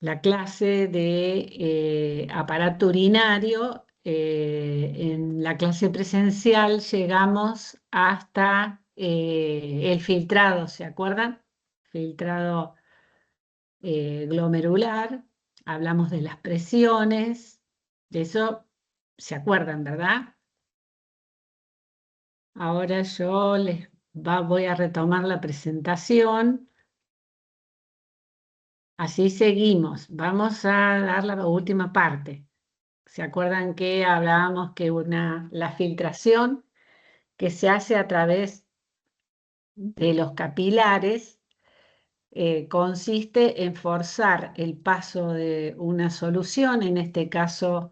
la clase de aparato urinario. En la clase presencial llegamos hasta el filtrado, ¿se acuerdan? Filtrado glomerular, hablamos de las presiones, de eso se acuerdan, ¿verdad? Ahora yo voy a retomar la presentación. Así seguimos. Vamos a dar la última parte. ¿Se acuerdan que hablábamos que la filtración que se hace a través de los capilares consiste en forzar el paso de una solución, en este caso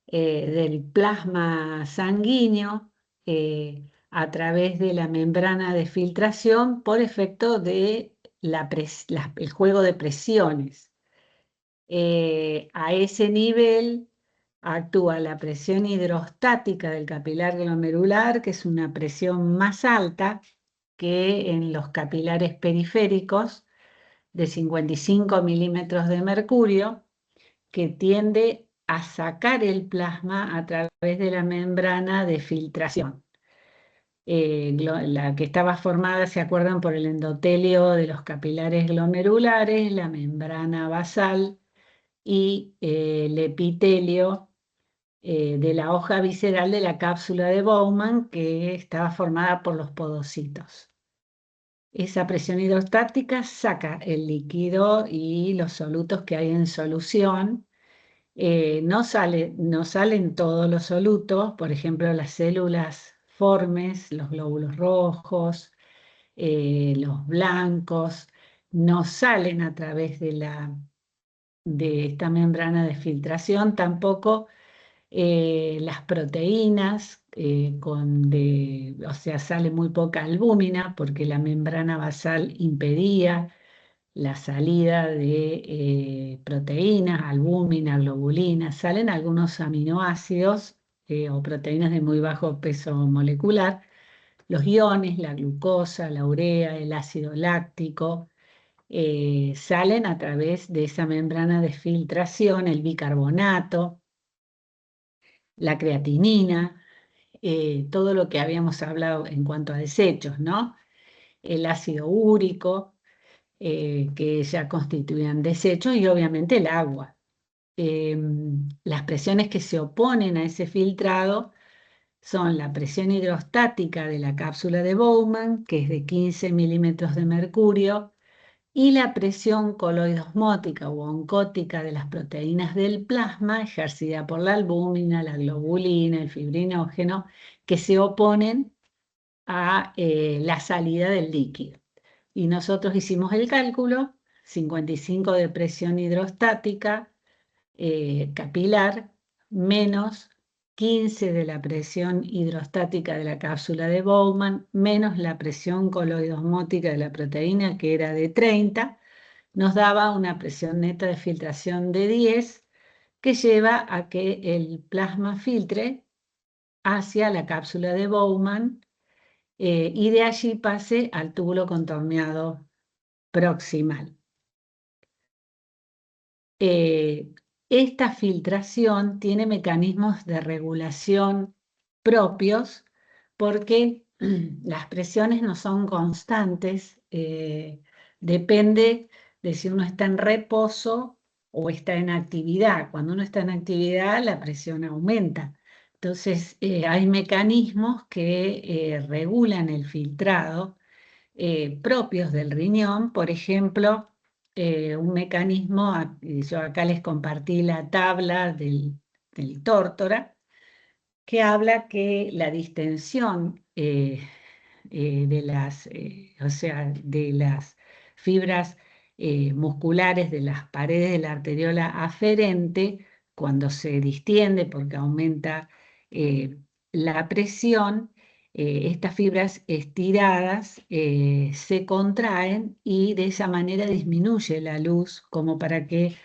del plasma sanguíneo, a través de la membrana de filtración por efecto de el juego de presiones. A ese nivel actúa la presión hidrostática del capilar glomerular, que es una presión más alta que en los capilares periféricos de 55 milímetros de mercurio, que tiende a sacar el plasma a través de la membrana de filtración. La que estaba formada, ¿se acuerdan? Por el endotelio de los capilares glomerulares, la membrana basal y el epitelio de la hoja visceral de la cápsula de Bowman, que estaba formada por los podocitos. Esa presión hidrostática saca el líquido y los solutos que hay en solución. No salen todos los solutos, por ejemplo, las células formes, los glóbulos rojos, los blancos, no salen a través de esta membrana de filtración, tampoco las proteínas, o sea, sale muy poca albúmina porque la membrana basal impedía la salida de proteínas, albúmina, globulina, salen algunos aminoácidos o proteínas de muy bajo peso molecular, los iones, la glucosa, la urea, el ácido láctico, salen a través de esa membrana de filtración, el bicarbonato, la creatinina, todo lo que habíamos hablado en cuanto a desechos, ¿no? El ácido úrico, que ya constituían desechos, y obviamente el agua. Las presiones que se oponen a ese filtrado son la presión hidrostática de la cápsula de Bowman, que es de 15 milímetros de mercurio, y la presión coloidosmótica o oncótica de las proteínas del plasma, ejercida por la albúmina, la globulina, el fibrinógeno, que se oponen a la salida del líquido. Y nosotros hicimos el cálculo: 55 de presión hidrostática capilar menos 15 de la presión hidrostática de la cápsula de Bowman menos la presión coloidosmótica de la proteína, que era de 30, nos daba una presión neta de filtración de 10, que lleva a que el plasma filtre hacia la cápsula de Bowman y de allí pase al túbulo contorneado proximal. Esta filtración tiene mecanismos de regulación propios porque las presiones no son constantes, depende de si uno está en reposo o está en actividad. Cuando uno está en actividad, la presión aumenta. Entonces, hay mecanismos que regulan el filtrado propios del riñón. Por ejemplo, un mecanismo, yo acá les compartí la tabla del tórtora, que habla que la distensión o sea, de las fibras musculares de las paredes de la arteriola aferente, cuando se distiende porque aumenta la presión, estas fibras estiradas se contraen y de esa manera disminuye la luz, como para que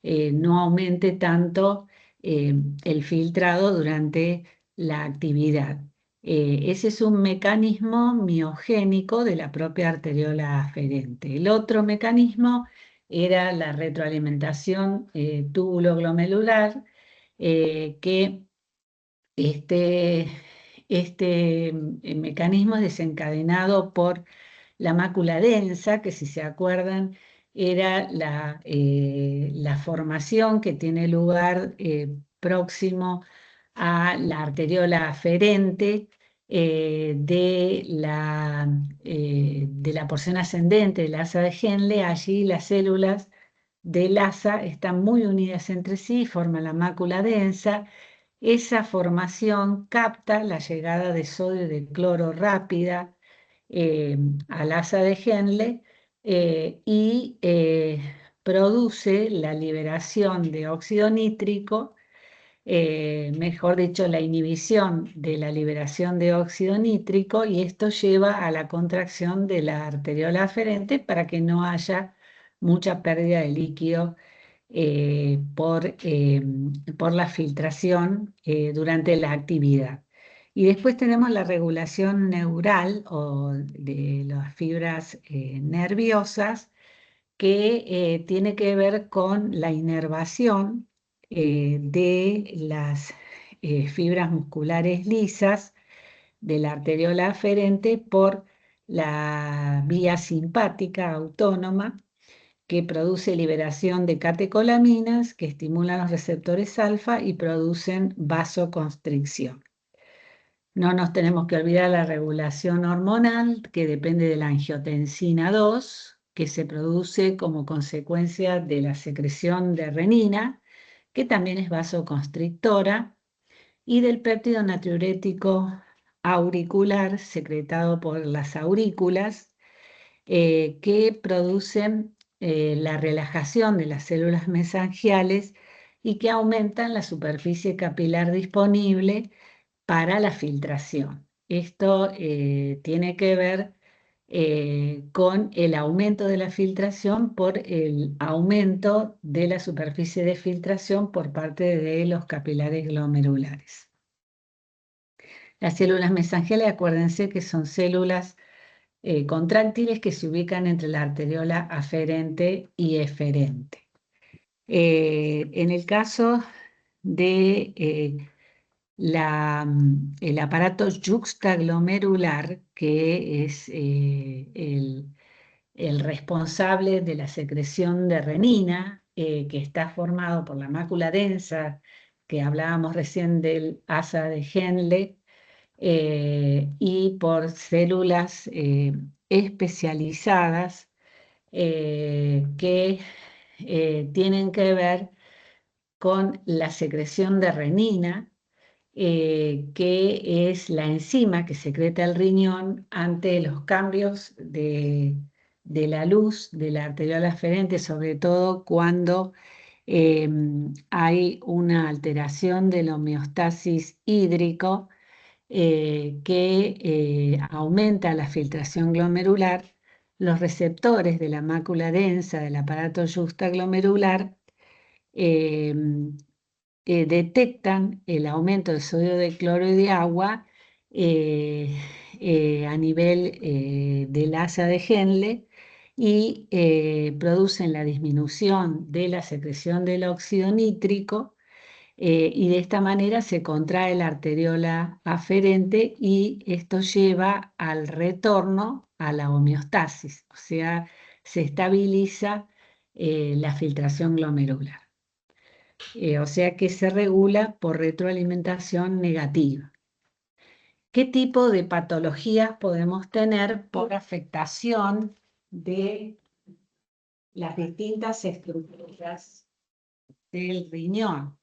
no aumente tanto el filtrado durante la actividad. Ese es un mecanismo miogénico de la propia arteriola aferente. El otro mecanismo era la retroalimentación túbulo-glomerular, que este mecanismo es desencadenado por la mácula densa, que si se acuerdan era la formación que tiene lugar próximo a la arteriola aferente de la porción ascendente del asa de Henle. Allí las células del asa están muy unidas entre sí, forman la mácula densa. Esa formación capta la llegada de sodio y de cloro rápida al asa de Henle y produce la liberación de óxido nítrico, mejor dicho, la inhibición de la liberación de óxido nítrico, y esto lleva a la contracción de la arteriola aferente para que no haya mucha pérdida de líquido por la filtración durante la actividad. Y después tenemos la regulación neural o de las fibras nerviosas, que tiene que ver con la inervación de las fibras musculares lisas de la arteriola aferente por la vía simpática autónoma, que produce liberación de catecolaminas que estimulan los receptores alfa y producen vasoconstricción. No nos tenemos que olvidar la regulación hormonal, que depende de la angiotensina 2, que se produce como consecuencia de la secreción de renina, que también es vasoconstrictora, y del péptido natriurético auricular secretado por las aurículas, que producen la relajación de las células mesangiales y que aumentan la superficie capilar disponible para la filtración. Esto tiene que ver con el aumento de la filtración por el aumento de la superficie de filtración por parte de los capilares glomerulares. Las células mesangiales, acuérdense que son células contráctiles que se ubican entre la arteriola aferente y eferente. En el caso de el aparato yuxtaglomerular, que es el responsable de la secreción de renina, que está formado por la mácula densa, que hablábamos recién del asa de Henle, y por células especializadas que tienen que ver con la secreción de renina, que es la enzima que secreta el riñón ante los cambios de la luz de la arteriola aferente, sobre todo cuando hay una alteración de la homeostasis hídrico que aumenta la filtración glomerular. Los receptores de la mácula densa del aparato yuxtaglomerular eh, detectan el aumento de sodio de cloro y de agua a nivel del asa de Henle, y producen la disminución de la secreción del óxido nítrico, y de esta manera se contrae la arteriola aferente y esto lleva al retorno a la homeostasis, o sea, se estabiliza la filtración glomerular. O sea que se regula por retroalimentación negativa. ¿Qué tipo de patologías podemos tener por afectación de las distintas estructuras del riñón?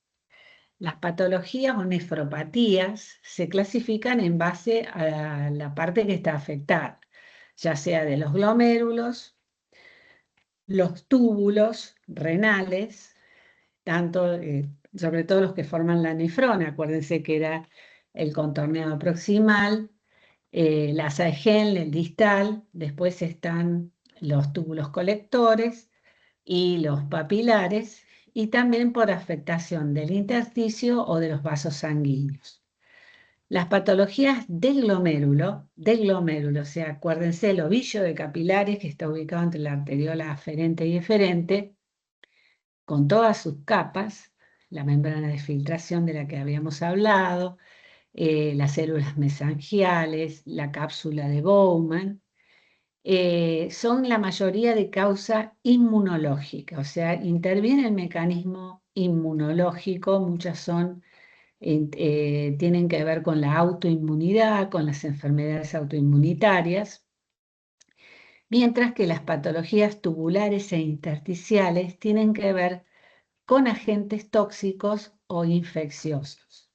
Las patologías o nefropatías se clasifican en base a la parte que está afectada, ya sea de los glomérulos, los túbulos renales, tanto, sobre todo los que forman la nefrona. Acuérdense que era el contorneado proximal, la asa de Henle, el distal, después están los túbulos colectores y los papilares, y también por afectación del intersticio o de los vasos sanguíneos. Las patologías del glomérulo, o sea, acuérdense, el ovillo de capilares que está ubicado entre la arteriola aferente y eferente, con todas sus capas, la membrana de filtración de la que habíamos hablado, las células mesangiales, la cápsula de Bowman, son la mayoría de causa inmunológica, o sea, interviene el mecanismo inmunológico, muchas son, tienen que ver con la autoinmunidad, con las enfermedades autoinmunitarias, mientras que las patologías tubulares e intersticiales tienen que ver con agentes tóxicos o infecciosos.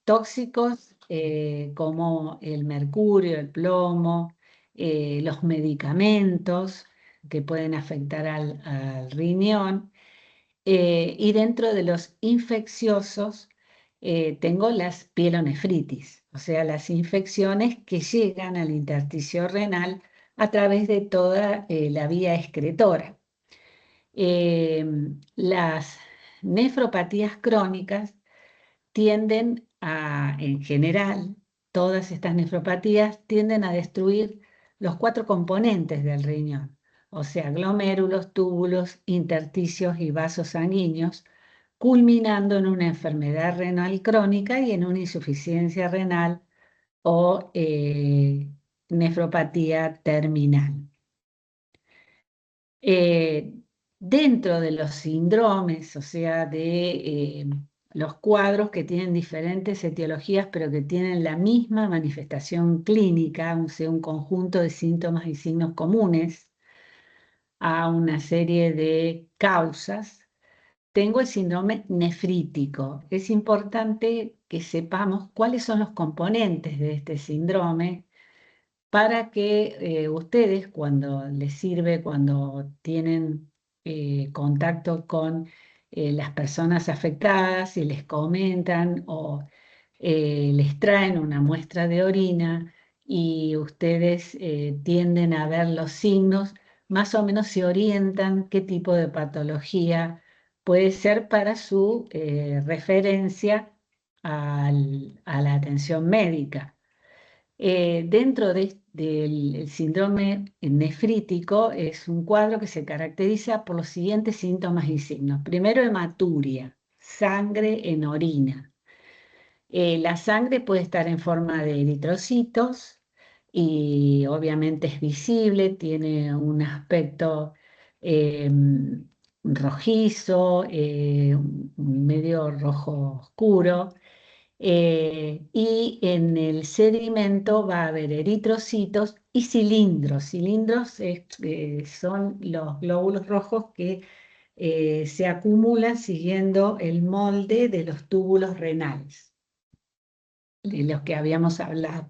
Tóxicos como el mercurio, el plomo, los medicamentos que pueden afectar al riñón. Y dentro de los infecciosos tengo las pielonefritis, o sea, las infecciones que llegan al intersticio renal a través de toda la vía excretora. Las nefropatías crónicas tienden a, en general, todas estas nefropatías tienden a destruir los 4 componentes del riñón, o sea, glomérulos, túbulos, intersticios y vasos sanguíneos, culminando en una enfermedad renal crónica y en una insuficiencia renal o nefropatía terminal. Eh, Dentro de los síndromes, o sea, de los cuadros que tienen diferentes etiologías, pero que tienen la misma manifestación clínica, o sea, un conjunto de síntomas y signos comunes a una serie de causas, tengo el síndrome nefrítico. Es importante que sepamos cuáles son los componentes de este síndrome para que ustedes, cuando les sirve, cuando tienen contacto con las personas afectadas y les comentan o les traen una muestra de orina y ustedes tienden a ver los signos, más o menos se orientan qué tipo de patología puede ser para su referencia a la atención médica. Del síndrome nefrítico es un cuadro que se caracteriza por los siguientes síntomas y signos. Primero, hematuria, sangre en orina. La sangre puede estar en forma de eritrocitos y obviamente es visible, tiene un aspecto eh, rojizo, medio rojo oscuro. Y en el sedimento va a haber eritrocitos y cilindros. Cilindros son los glóbulos rojos que se acumulan siguiendo el molde de los túbulos renales, de los que habíamos hablado.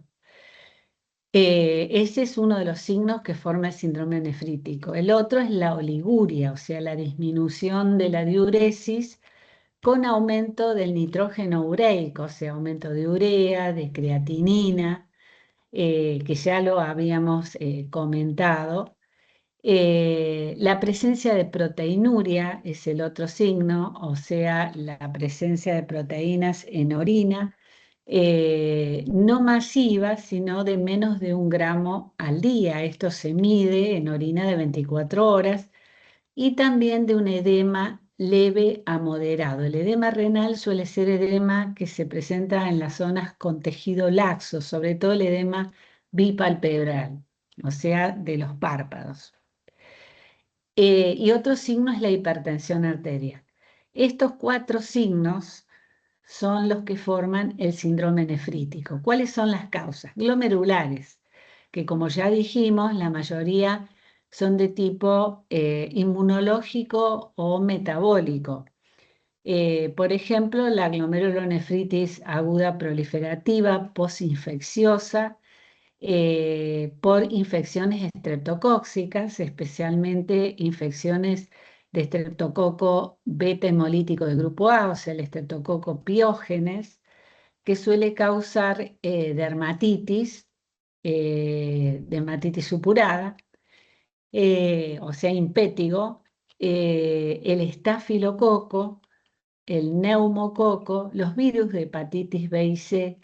Ese es uno de los signos que forma el síndrome nefrítico. El otro es la oliguria, o sea, la disminución de la diuresis con aumento del nitrógeno ureico, o sea, aumento de urea, de creatinina, que ya lo habíamos comentado. La presencia de proteinuria es el otro signo, o sea, la presencia de proteínas en orina, no masiva, sino de menos de 1 gramo al día. Esto se mide en orina de 24 horas y también de un edema leve a moderado. El edema renal suele ser edema que se presenta en las zonas con tejido laxo, sobre todo el edema bipalpebral, o sea, de los párpados. Y otro signo es la hipertensión arterial. Estos 4 signos son los que forman el síndrome nefrítico. ¿Cuáles son las causas? Glomerulares, que como ya dijimos, la mayoría son de tipo inmunológico o metabólico. Por ejemplo, la glomerulonefritis aguda proliferativa posinfecciosa por infecciones estreptocóxicas, especialmente infecciones de estreptococo beta hemolítico de grupo A, o sea, el estreptococo piógenes, que suele causar dermatitis supurada, o sea, impétigo, el estafilococo, el neumococo, los virus de hepatitis B y C,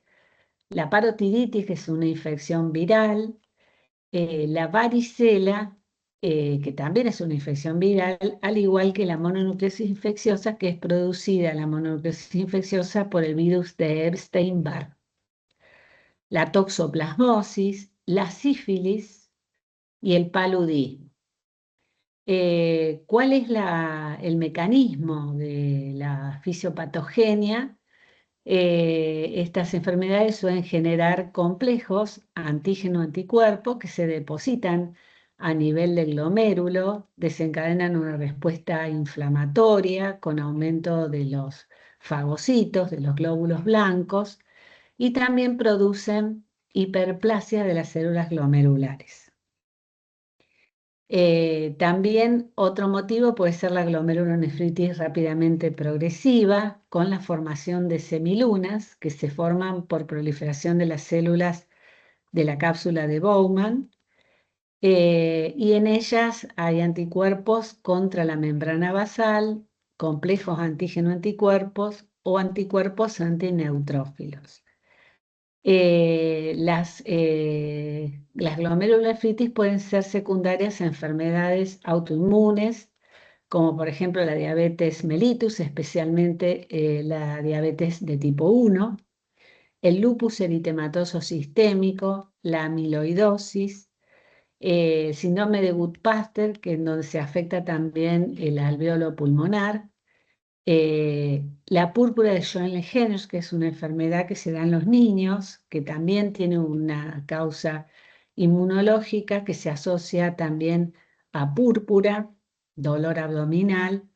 la parotiditis, que es una infección viral, la varicela, que también es una infección viral, al igual que la mononucleosis infecciosa, que es producida la mononucleosis infecciosa por el virus de Epstein-Barr. La toxoplasmosis, la sífilis y el paludismo. ¿Cuál es el mecanismo de la fisiopatogenia? Estas enfermedades suelen generar complejos antígeno-anticuerpo que se depositan a nivel del glomérulo, desencadenan una respuesta inflamatoria con aumento de los fagocitos, de los glóbulos blancos, y también producen hiperplasia de las células glomerulares. También otro motivo puede ser la glomerulonefritis rápidamente progresiva, con la formación de semilunas que se forman por proliferación de las células de la cápsula de Bowman, y en ellas hay anticuerpos contra la membrana basal, complejos antígeno-anticuerpos o anticuerpos antineutrófilos. Las glomerulonefritis pueden ser secundarias a enfermedades autoinmunes, como por ejemplo la diabetes mellitus, especialmente la diabetes de tipo 1, el lupus eritematoso sistémico, la amiloidosis, síndrome de Goodpaster, que en donde se afecta también el alvéolo pulmonar, la púrpura de Schoenle-Heinrich, que es una enfermedad que se da en los niños, que también tiene una causa inmunológica que se asocia también a púrpura, dolor abdominal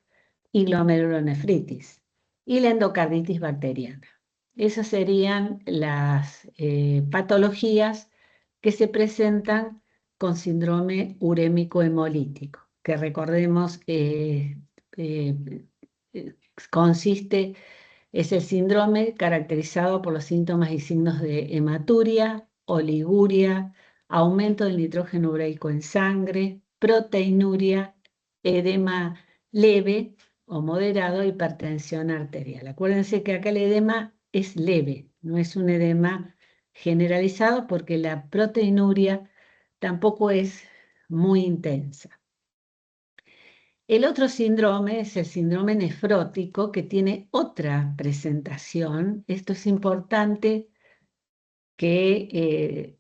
y glomerulonefritis, y la endocarditis bacteriana. Esas serían las patologías que se presentan con síndrome urémico hemolítico, que recordemos eh, consiste, es el síndrome caracterizado por los síntomas y signos de hematuria, oliguria, aumento del nitrógeno ureico en sangre, proteinuria, edema leve o moderado, hipertensión arterial. Acuérdense que acá el edema es leve, no es un edema generalizado porque la proteinuria tampoco es muy intensa. El otro síndrome es el síndrome nefrótico, que tiene otra presentación. Esto es importante que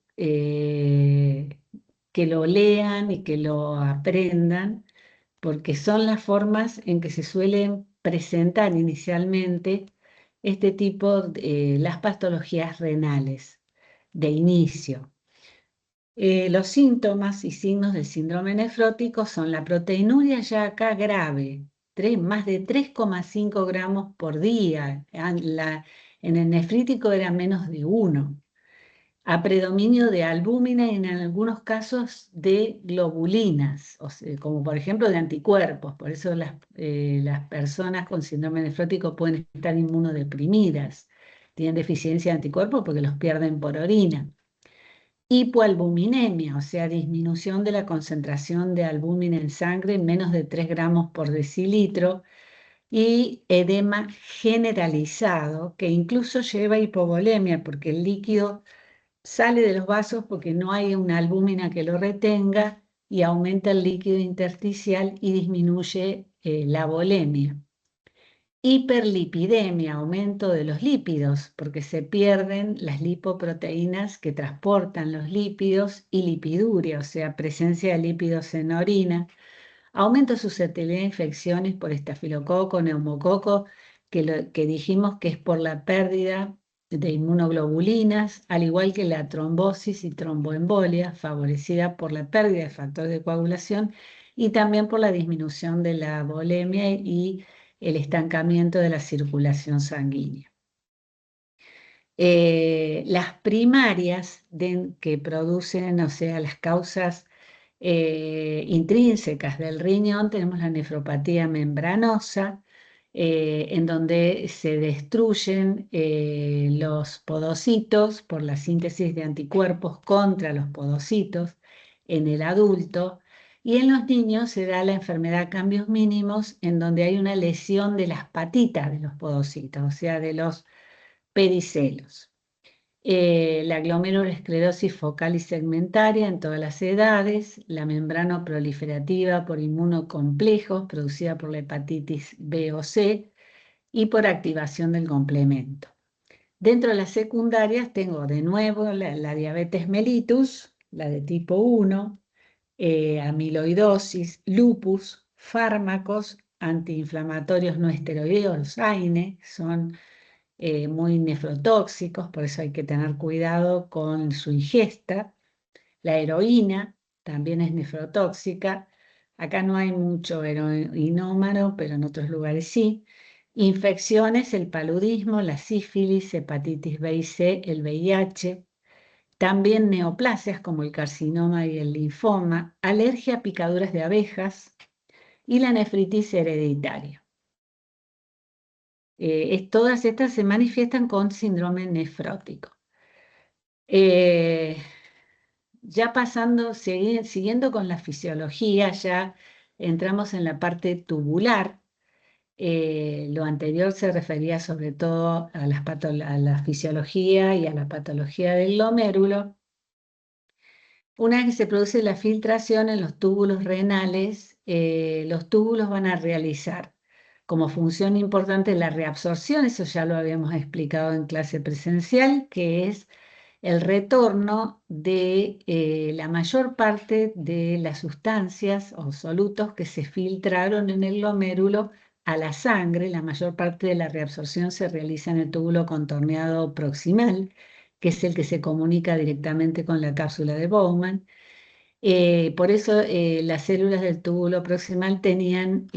lo lean y que lo aprendan, porque son las formas en que se suelen presentar inicialmente este tipo de las patologías renales de inicio. Los síntomas y signos del síndrome nefrótico son la proteinuria ya acá grave, más de 3,5 gramos por día. En el nefrítico era menos de 1. A predominio de albúmina y en algunos casos de globulinas, como por ejemplo de anticuerpos. Por eso las personas con síndrome nefrótico pueden estar inmunodeprimidas. Tienen deficiencia de anticuerpos porque los pierden por orina. Hipoalbuminemia, o sea, disminución de la concentración de albúmina en sangre en menos de 3 gramos por decilitro, y edema generalizado, que incluso lleva hipovolemia, porque el líquido sale de los vasos porque no hay una albúmina que lo retenga y aumenta el líquido intersticial y disminuye la volemia. Hiperlipidemia, aumento de los lípidos, porque se pierden las lipoproteínas que transportan los lípidos, y lipiduria, o sea, presencia de lípidos en orina. Aumento de susceptibilidad a infecciones por estafilococo, neumococo, que dijimos que es por la pérdida de inmunoglobulinas, al igual que la trombosis y tromboembolia, favorecida por la pérdida de factores de coagulación y también por la disminución de la volemia y el estancamiento de la circulación sanguínea. Las primarias que producen, o sea, las causas intrínsecas del riñón, tenemos la nefropatía membranosa, en donde se destruyen los podocitos por la síntesis de anticuerpos contra los podocitos en el adulto, y en los niños se da la enfermedad cambios mínimos, en donde hay una lesión de las patitas de los podocitos, o sea, de los pedicelos. La glomerulosclerosis focal y segmentaria en todas las edades, la membrana proliferativa por inmunocomplejos producida por la hepatitis B o C y por activación del complemento. Dentro de las secundarias tengo de nuevo la diabetes mellitus, la de tipo 1, amiloidosis, lupus, fármacos antiinflamatorios no esteroideos, los AINE, son muy nefrotóxicos, por eso hay que tener cuidado con su ingesta. La heroína también es nefrotóxica. Acá no hay mucho heroinómano, pero en otros lugares sí. Infecciones, el paludismo, la sífilis, hepatitis B y C, el VIH. También neoplasias como el carcinoma y el linfoma, alergia a picaduras de abejas y la nefritis hereditaria. Todas estas se manifiestan con síndrome nefrótico. Eh, ya pasando, siguiendo con la fisiología, ya entramos en la parte tubular. Lo anterior se refería sobre todo a la fisiología y a la patología del glomérulo. Una vez que se produce la filtración en los túbulos renales, los túbulos van a realizar como función importante la reabsorción, eso ya lo habíamos explicado en clase presencial, que es el retorno de la mayor parte de las sustancias o solutos que se filtraron en el glomérulo a la sangre. La mayor parte de la reabsorción se realiza en el túbulo contorneado proximal, que es el que se comunica directamente con la cápsula de Bowman. Por eso las células del túbulo proximal tenían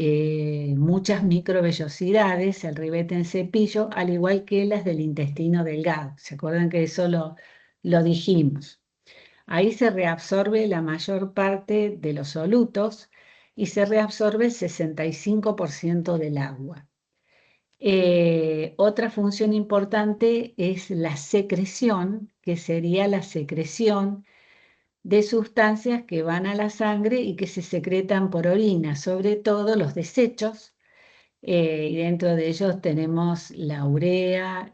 muchas microvellosidades, el ribete en cepillo, al igual que las del intestino delgado. ¿Se acuerdan que eso lo dijimos? Ahí se reabsorbe la mayor parte de los solutos y se reabsorbe el 65% del agua. Otra función importante es la secreción, que sería la secreción de sustancias que van a la sangre y que se secretan por orina, sobre todo los desechos, y dentro de ellos tenemos la urea,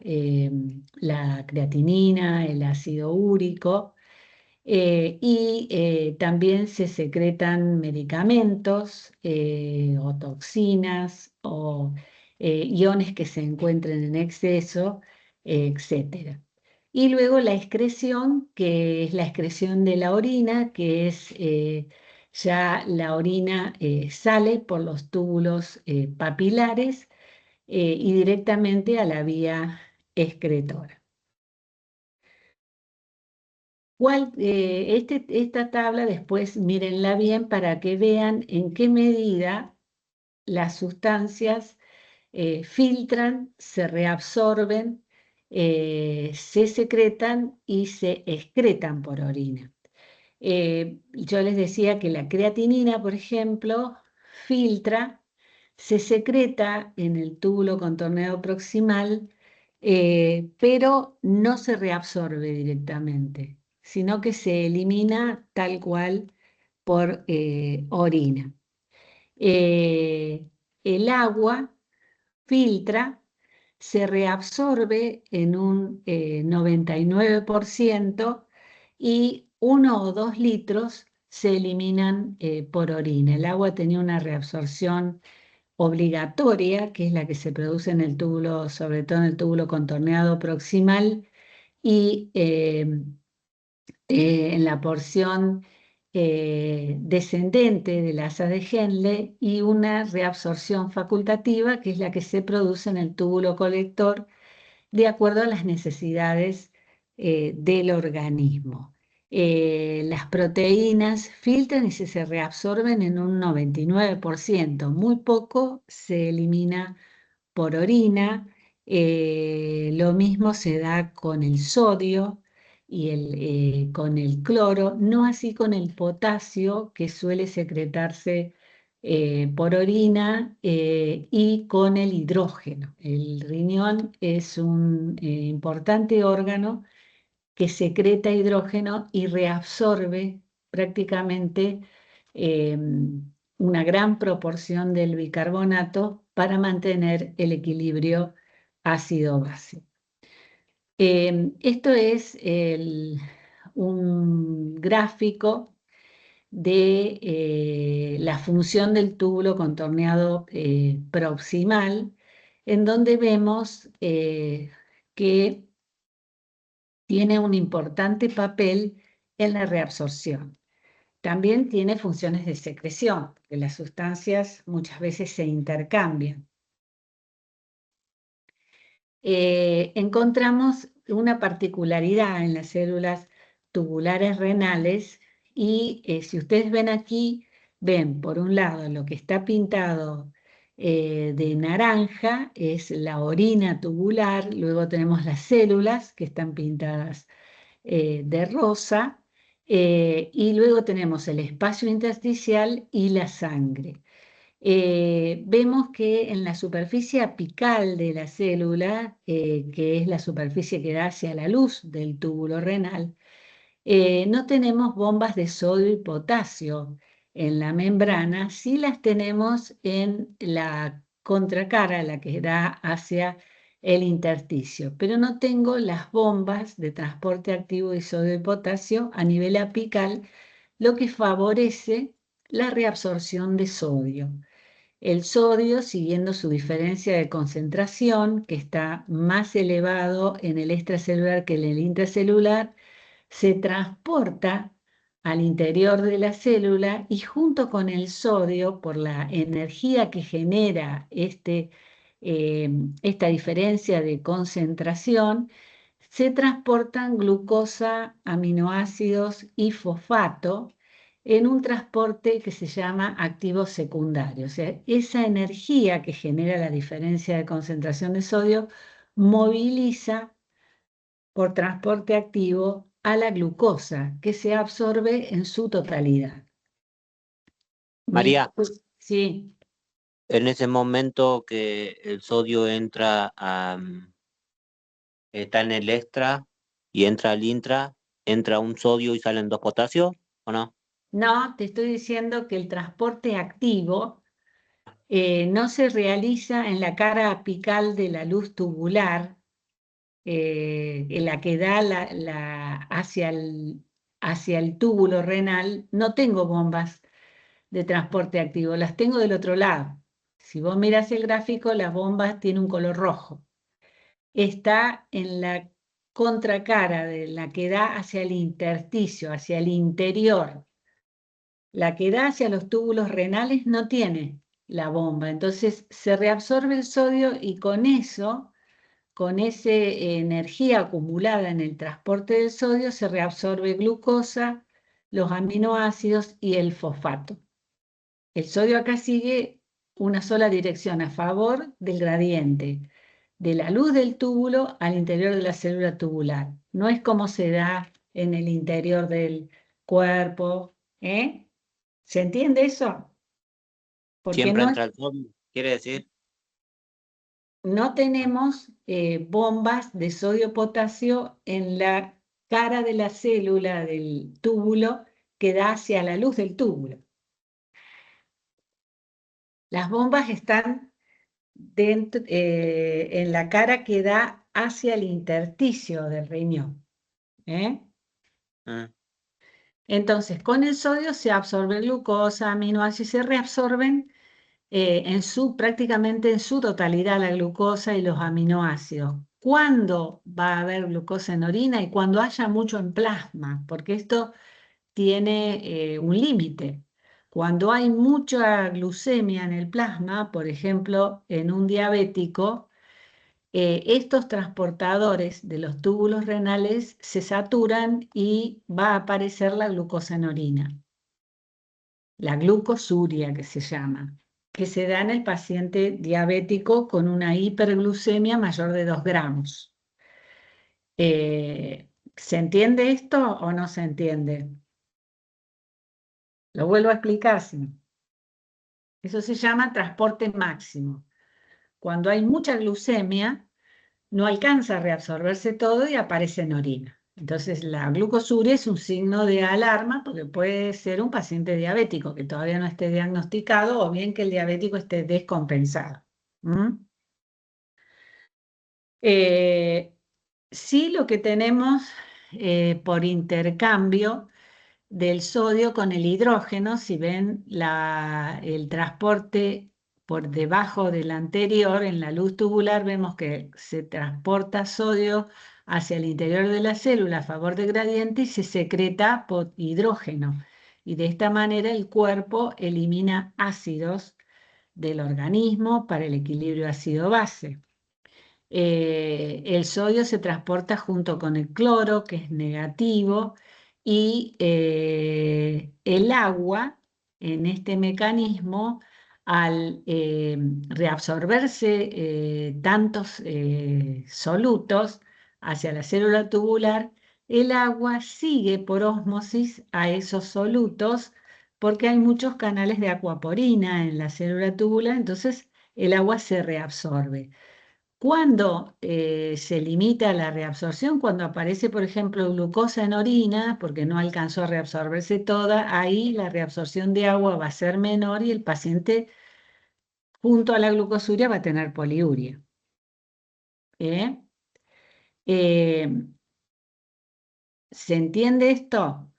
la creatinina, el ácido úrico, y también se secretan medicamentos o toxinas o iones que se encuentren en exceso, etc. Y luego la excreción, que es la excreción de la orina, que es ya la orina sale por los túbulos papilares y directamente a la vía excretora. Esta tabla después mírenla bien para que vean en qué medida las sustancias filtran, se reabsorben, se secretan y se excretan por orina. Yo les decía que la creatinina, por ejemplo, filtra, se secreta en el túbulo contorneado proximal, pero no se reabsorbe directamente, sino que se elimina tal cual por orina. El agua filtra, se reabsorbe en un 99% y 1 o 2 litros se eliminan por orina. El agua tenía una reabsorción obligatoria, que es la que se produce en el túbulo, sobre todo en el túbulo contorneado proximal, y en la porción descendente del asa de Henle, y una reabsorción facultativa, que es la que se produce en el túbulo colector de acuerdo a las necesidades del organismo. Las proteínas filtran y se reabsorben en un 99%, muy poco se elimina por orina. Lo mismo se da con el sodio y con el cloro, no así con el potasio, que suele secretarse por orina, y con el hidrógeno. El riñón es un importante órgano que secreta hidrógeno y reabsorbe prácticamente una gran proporción del bicarbonato para mantener el equilibrio ácido-base. Esto es un gráfico de la función del túbulo contorneado proximal, en donde vemos que tiene un importante papel en la reabsorción. También tiene funciones de secreción, que las sustancias muchas veces se intercambian. Encontramos una particularidad en las células tubulares renales y si ustedes ven aquí, ven por un lado lo que está pintado de naranja, es la orina tubular, luego tenemos las células que están pintadas de rosa y luego tenemos el espacio intersticial y la sangre. Vemos que en la superficie apical de la célula, que es la superficie que da hacia la luz del túbulo renal, no tenemos bombas de sodio y potasio en la membrana, sí las tenemos en la contracara, la que da hacia el intersticio, pero no tengo las bombas de transporte activo de sodio y potasio a nivel apical, lo que favorece la reabsorción de sodio. El sodio, siguiendo su diferencia de concentración, que está más elevado en el extracelular que en el intracelular, se transporta al interior de la célula y junto con el sodio, por la energía que genera esta diferencia de concentración, se transportan glucosa, aminoácidos y fosfato en un transporte que se llama activo secundario. O sea, esa energía que genera la diferencia de concentración de sodio moviliza por transporte activo a la glucosa, que se absorbe en su totalidad. María, Sí. en ese momento que el sodio está en el extra y entra al intra, ¿entra un sodio y salen dos potasios o no? No, te estoy diciendo que el transporte activo no se realiza en la cara apical de la luz tubular, en la que da hacia el túbulo renal. No tengo bombas de transporte activo, las tengo del otro lado. Si vos miras el gráfico, las bombas tienen un color rojo. Está en la contracara de la que da hacia el intersticio, hacia el interior. La que da hacia los túbulos renales no tiene la bomba, entonces se reabsorbe el sodio y con eso, con esa energía acumulada en el transporte del sodio, se reabsorbe glucosa, los aminoácidos y el fosfato. El sodio acá sigue una sola dirección a favor del gradiente de la luz del túbulo al interior de la célula tubular. No es como se da en el interior del cuerpo, ¿eh? ¿Se entiende eso? Porque Siempre entra el sodio, quiere decir. no tenemos bombas de sodio-potasio en la cara de la célula del túbulo que da hacia la luz del túbulo. Las bombas están en la cara que da hacia el intersticio del riñón. Mm. Entonces, con el sodio se absorbe glucosa, aminoácidos, se reabsorben prácticamente en su totalidad la glucosa y los aminoácidos. ¿Cuándo va a haber glucosa en orina? Y cuando haya mucho en plasma, porque esto tiene un límite. Cuando hay mucha glucemia en el plasma, por ejemplo, en un diabético, estos transportadores de los túbulos renales se saturan y va a aparecer la glucosa en orina, la glucosuria que se llama, que se da en el paciente diabético con una hiperglucemia mayor de 2 gramos. ¿Se entiende esto o no se entiende? Lo vuelvo a explicar, sí. Eso se llama transporte máximo. Cuando hay mucha glucemia, no alcanza a reabsorberse todo y aparece en orina. Entonces, la glucosuria es un signo de alarma porque puede ser un paciente diabético que todavía no esté diagnosticado o bien que el diabético esté descompensado. Sí, lo que tenemos por intercambio del sodio con el hidrógeno, si ven el transporte por debajo del anterior, en la luz tubular vemos que se transporta sodio hacia el interior de la célula a favor de gradiente y se secreta por hidrógeno. Y de esta manera el cuerpo elimina ácidos del organismo para el equilibrio ácido-base. El sodio se transporta junto con el cloro, que es negativo, y el agua, en este mecanismo, al reabsorberse tantos solutos hacia la célula tubular, el agua sigue por ósmosis a esos solutos porque hay muchos canales de acuaporina en la célula tubular, entonces el agua se reabsorbe. Cuando se limita la reabsorción, cuando aparece, por ejemplo, glucosa en orina, porque no alcanzó a reabsorberse toda, ahí la reabsorción de agua va a ser menor y el paciente, junto a la glucosuria, va a tener poliuria. ¿Eh? Eh, ¿Se entiende esto?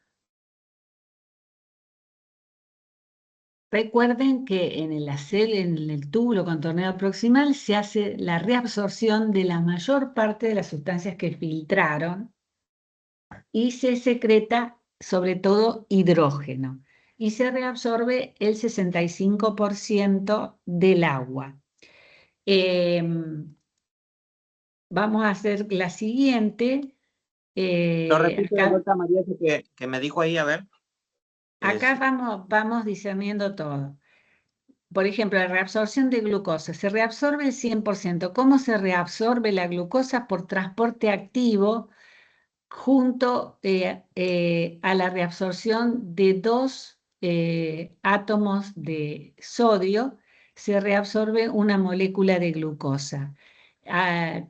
Recuerden que en el túbulo contorneado proximal se hace la reabsorción de la mayor parte de las sustancias que filtraron y se secreta sobre todo hidrógeno y se reabsorbe el 65% del agua. Vamos a hacer la siguiente. Lo repito de Acá, vuelta, María, que me dijo ahí, a ver. acá Es, vamos discerniendo todo. Por ejemplo, la reabsorción de glucosa. Se reabsorbe el 100%. ¿Cómo se reabsorbe la glucosa? Por transporte activo junto a la reabsorción de dos átomos de sodio, se reabsorbe una molécula de glucosa,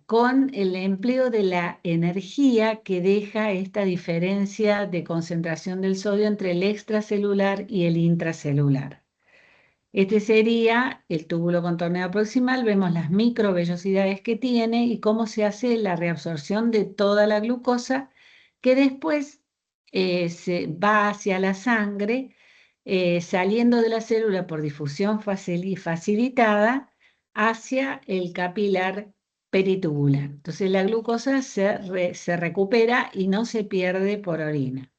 con el empleo de la energía que deja esta diferencia de concentración del sodio entre el extracelular y el intracelular. Este sería el túbulo contorneado proximal. Vemos las microvellosidades que tiene y cómo se hace la reabsorción de toda la glucosa que después se va hacia la sangre, saliendo de la célula por difusión facilitada hacia el capilar peritubular. Entonces la glucosa se recupera y no se pierde por orina,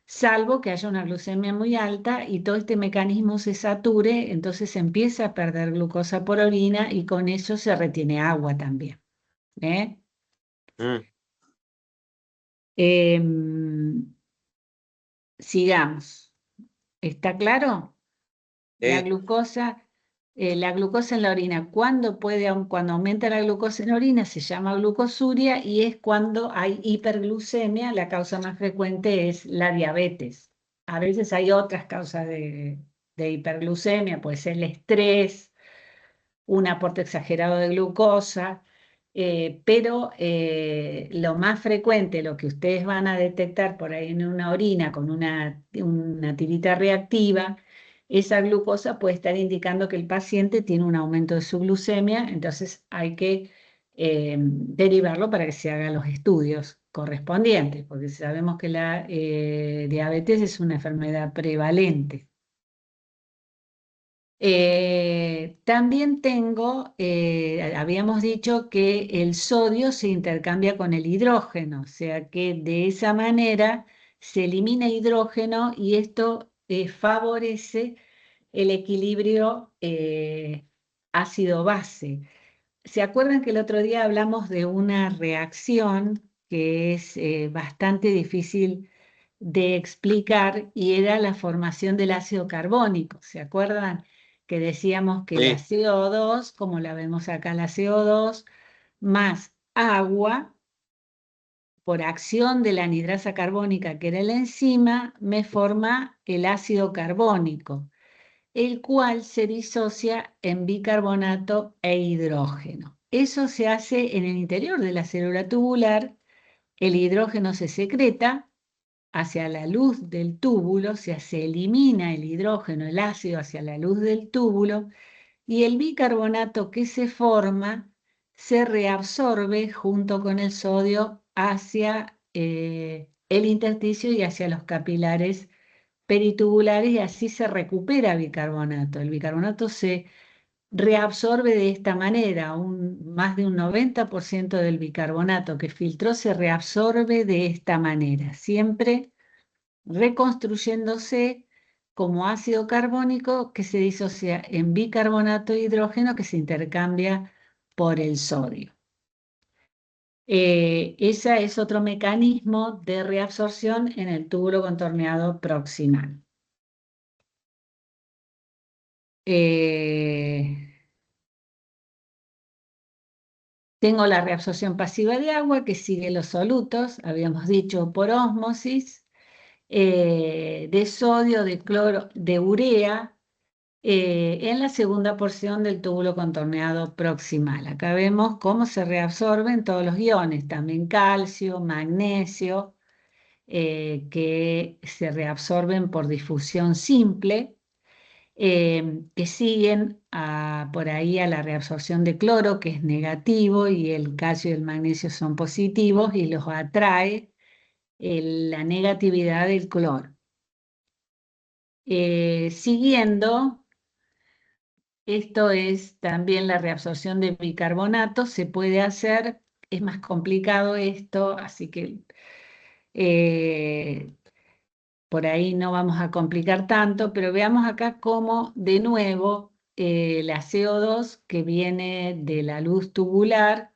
salvo que haya una glucemia muy alta y todo este mecanismo se sature, entonces se empieza a perder glucosa por orina y con eso se retiene agua también. ¿Eh? mm, Em, Sigamos. ¿Está claro? La sí, glucosa, la glucosa en la orina, cuando aumenta la glucosa en la orina se llama glucosuria y es cuando hay hiperglucemia. La causa más frecuente es la diabetes. A veces hay otras causas de hiperglucemia, puede ser el estrés, un aporte exagerado de glucosa, pero lo más frecuente, lo que ustedes van a detectar por ahí en una orina con una tirita reactiva, esa glucosa puede estar indicando que el paciente tiene un aumento de su glucemia, entonces hay que derivarlo para que se hagan los estudios correspondientes, porque sabemos que la diabetes es una enfermedad prevalente. También habíamos dicho que el sodio se intercambia con el hidrógeno, o sea que de esa manera se elimina hidrógeno y esto favorece el equilibrio ácido-base. ¿Se acuerdan que el otro día hablamos de una reacción que es bastante difícil de explicar y era la formación del ácido carbónico? ¿Se acuerdan que decíamos que la sí, CO2, como la vemos acá, la CO2 más agua, por acción de la anhidrasa carbónica, que era la enzima, me forma el ácido carbónico, el cual se disocia en bicarbonato e hidrógeno? Eso se hace en el interior de la célula tubular. El hidrógeno se secreta hacia la luz del túbulo, o sea, se elimina el hidrógeno, el ácido hacia la luz del túbulo, y el bicarbonato que se forma se reabsorbe junto con el sodio hacia el intersticio y hacia los capilares peritubulares y así se recupera bicarbonato. El bicarbonato se reabsorbe de esta manera, más de un 90% del bicarbonato que filtró se reabsorbe de esta manera, siempre reconstruyéndose como ácido carbónico que se disocia en bicarbonato de hidrógeno que se intercambia por el sodio. Ese es otro mecanismo de reabsorción en el túbulo contorneado proximal. Tengo la reabsorción pasiva de agua que sigue los solutos, habíamos dicho por ósmosis, de sodio, de cloro, de urea, en la segunda porción del túbulo contorneado proximal. Acá vemos cómo se reabsorben todos los iones, también calcio, magnesio, que se reabsorben por difusión simple, que siguen por ahí a la reabsorción de cloro, que es negativo, y el calcio y el magnesio son positivos, y los atrae la negatividad del cloro. Siguiendo, esto es también la reabsorción de bicarbonato, se puede hacer, es más complicado esto, así que por ahí no vamos a complicar tanto, pero veamos acá cómo de nuevo la CO2 que viene de la luz tubular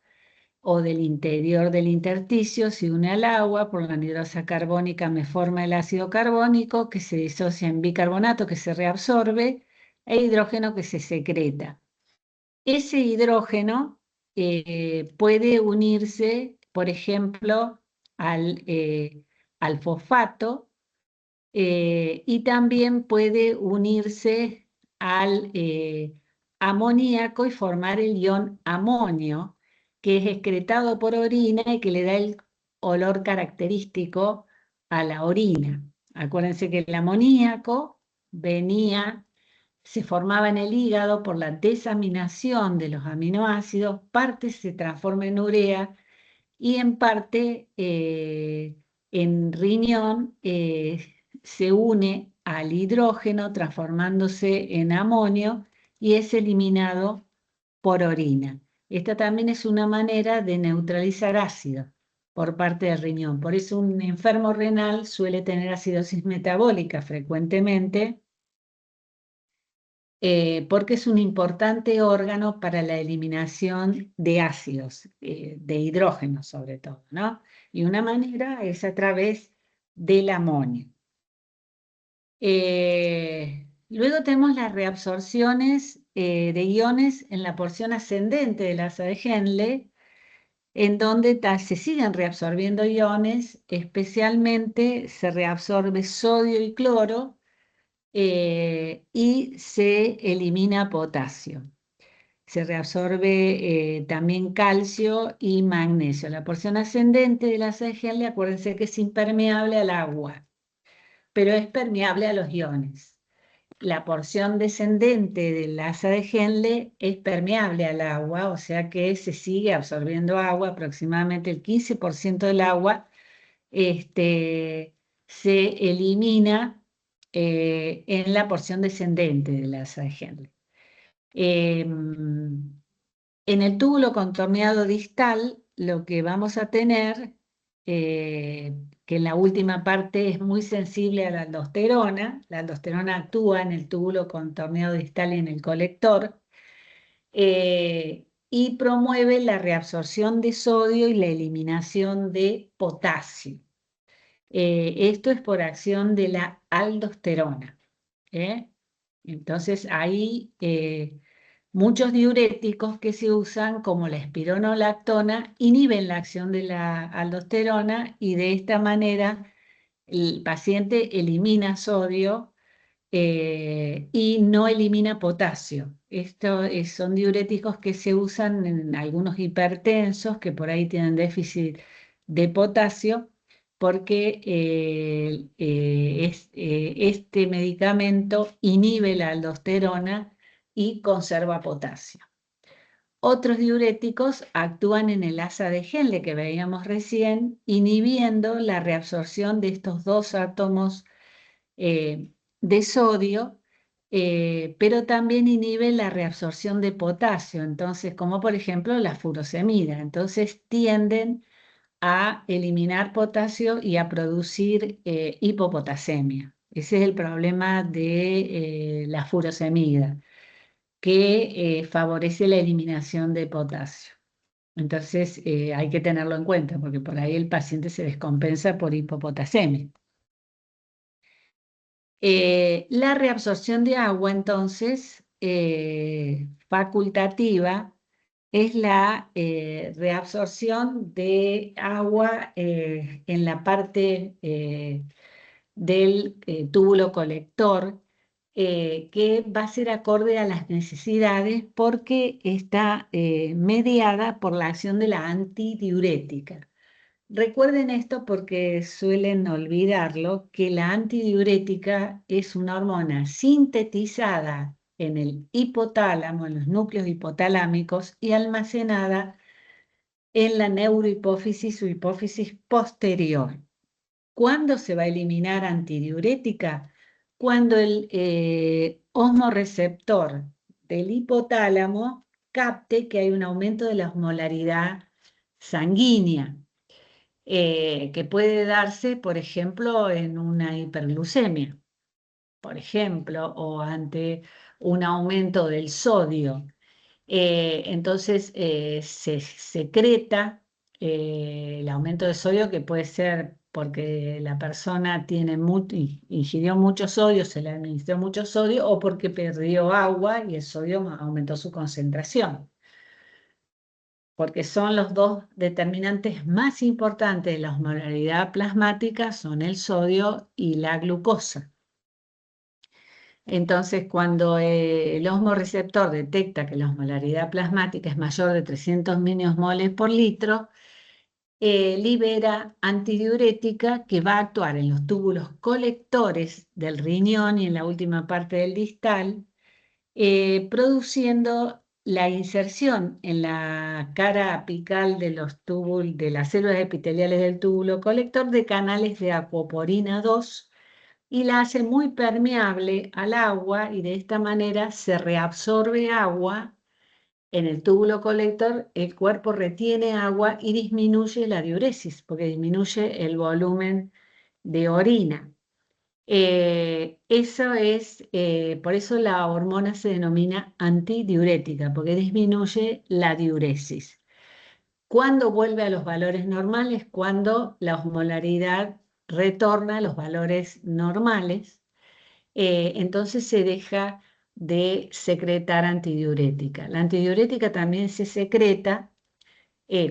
o del interior del intersticio se une al agua, por la anhidrosa carbónica me forma el ácido carbónico que se disocia en bicarbonato que se reabsorbe e hidrógeno que se secreta. Ese hidrógeno puede unirse, por ejemplo, al fosfato y también puede unirse al amoníaco y formar el ion amonio, que es excretado por orina y que le da el olor característico a la orina. Acuérdense que el amoníaco se formaba en el hígado por la desaminación de los aminoácidos, parte se transforma en urea y en parte en riñón se une al hidrógeno transformándose en amonio y es eliminado por orina. Esta también es una manera de neutralizar ácido por parte del riñón. Por eso un enfermo renal suele tener acidosis metabólica frecuentemente porque es un importante órgano para la eliminación de ácidos, de hidrógeno sobre todo, ¿no? Y una manera es a través del amonio. Luego tenemos las reabsorciones de iones en la porción ascendente del asa de Henle, en donde se siguen reabsorbiendo iones, especialmente se reabsorbe sodio y cloro, y se elimina potasio. Se reabsorbe también calcio y magnesio. La porción ascendente de la asa de Henle, acuérdense que es impermeable al agua, pero es permeable a los iones. La porción descendente del asa de Henle es permeable al agua, o sea que se sigue absorbiendo agua, aproximadamente el 15% del agua se elimina en la porción descendente de la asa de Henle. En el túbulo contorneado distal, lo que vamos a tener, que en la última parte es muy sensible a la aldosterona actúa en el túbulo contorneado distal y en el colector, y promueve la reabsorción de sodio y la eliminación de potasio. Esto es por acción de la aldosterona. Entonces hay muchos diuréticos que se usan como la espironolactona inhiben la acción de la aldosterona y de esta manera el paciente elimina sodio y no elimina potasio. Estos son diuréticos que se usan en algunos hipertensos que por ahí tienen déficit de potasio porque este medicamento inhibe la aldosterona y conserva potasio. Otros diuréticos actúan en el asa de Henle que veíamos recién, inhibiendo la reabsorción de estos dos átomos de sodio, pero también inhibe la reabsorción de potasio, entonces, como por ejemplo la furosemida. Entonces tienden a eliminar potasio y a producir hipopotasemia. Ese es el problema de la furosemida, que favorece la eliminación de potasio. Entonces hay que tenerlo en cuenta porque por ahí el paciente se descompensa por hipopotasemia. La reabsorción de agua, entonces, facultativa, es la reabsorción de agua en la parte del túbulo colector, que va a ser acorde a las necesidades porque está mediada por la acción de la antidiurética. Recuerden esto porque suelen olvidarlo, que la antidiurética es una hormona sintetizada en el hipotálamo, en los núcleos hipotalámicos y almacenada en la neurohipófisis o hipófisis posterior. ¿Cuándo se va a eliminar antidiurética? Cuando el osmorreceptor del hipotálamo capte que hay un aumento de la osmolaridad sanguínea, que puede darse, por ejemplo, en una hiperglucemia, por ejemplo, o ante un aumento del sodio. Entonces se secreta el aumento de sodio, que puede ser porque la persona ingirió mucho sodio, se le administró mucho sodio, o porque perdió agua y el sodio aumentó su concentración, porque son los dos determinantes más importantes de la osmolaridad plasmática, son el sodio y la glucosa. Entonces, cuando el osmorreceptor detecta que la osmolaridad plasmática es mayor de 300 moles por litro, libera antidiurética que va a actuar en los túbulos colectores del riñón y en la última parte del distal, produciendo la inserción en la cara apical de de las células epiteliales del túbulo colector de canales de acuoporina 2 y la hace muy permeable al agua y de esta manera se reabsorbe agua en el túbulo colector, el cuerpo retiene agua y disminuye la diuresis porque disminuye el volumen de orina. Por eso la hormona se denomina antidiurética, porque disminuye la diuresis. ¿Cuándo vuelve a los valores normales? Cuando la osmolaridad retorna a los valores normales, entonces se deja de secretar antidiurética. La antidiurética también se secreta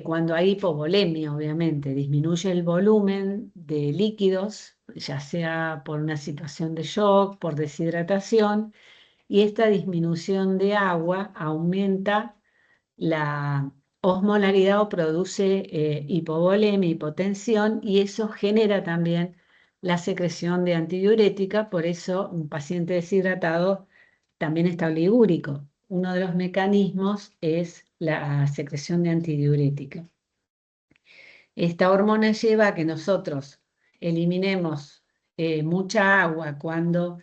cuando hay hipovolemia, obviamente, disminuye el volumen de líquidos, ya sea por una situación de shock, por deshidratación, y esta disminución de agua aumenta la osmolaridad o produce hipovolemia, hipotensión, y eso genera también la secreción de antidiurética. Por eso un paciente deshidratado también está oligúrico. Uno de los mecanismos es la secreción de antidiurética. Esta hormona lleva a que nosotros eliminemos mucha agua cuando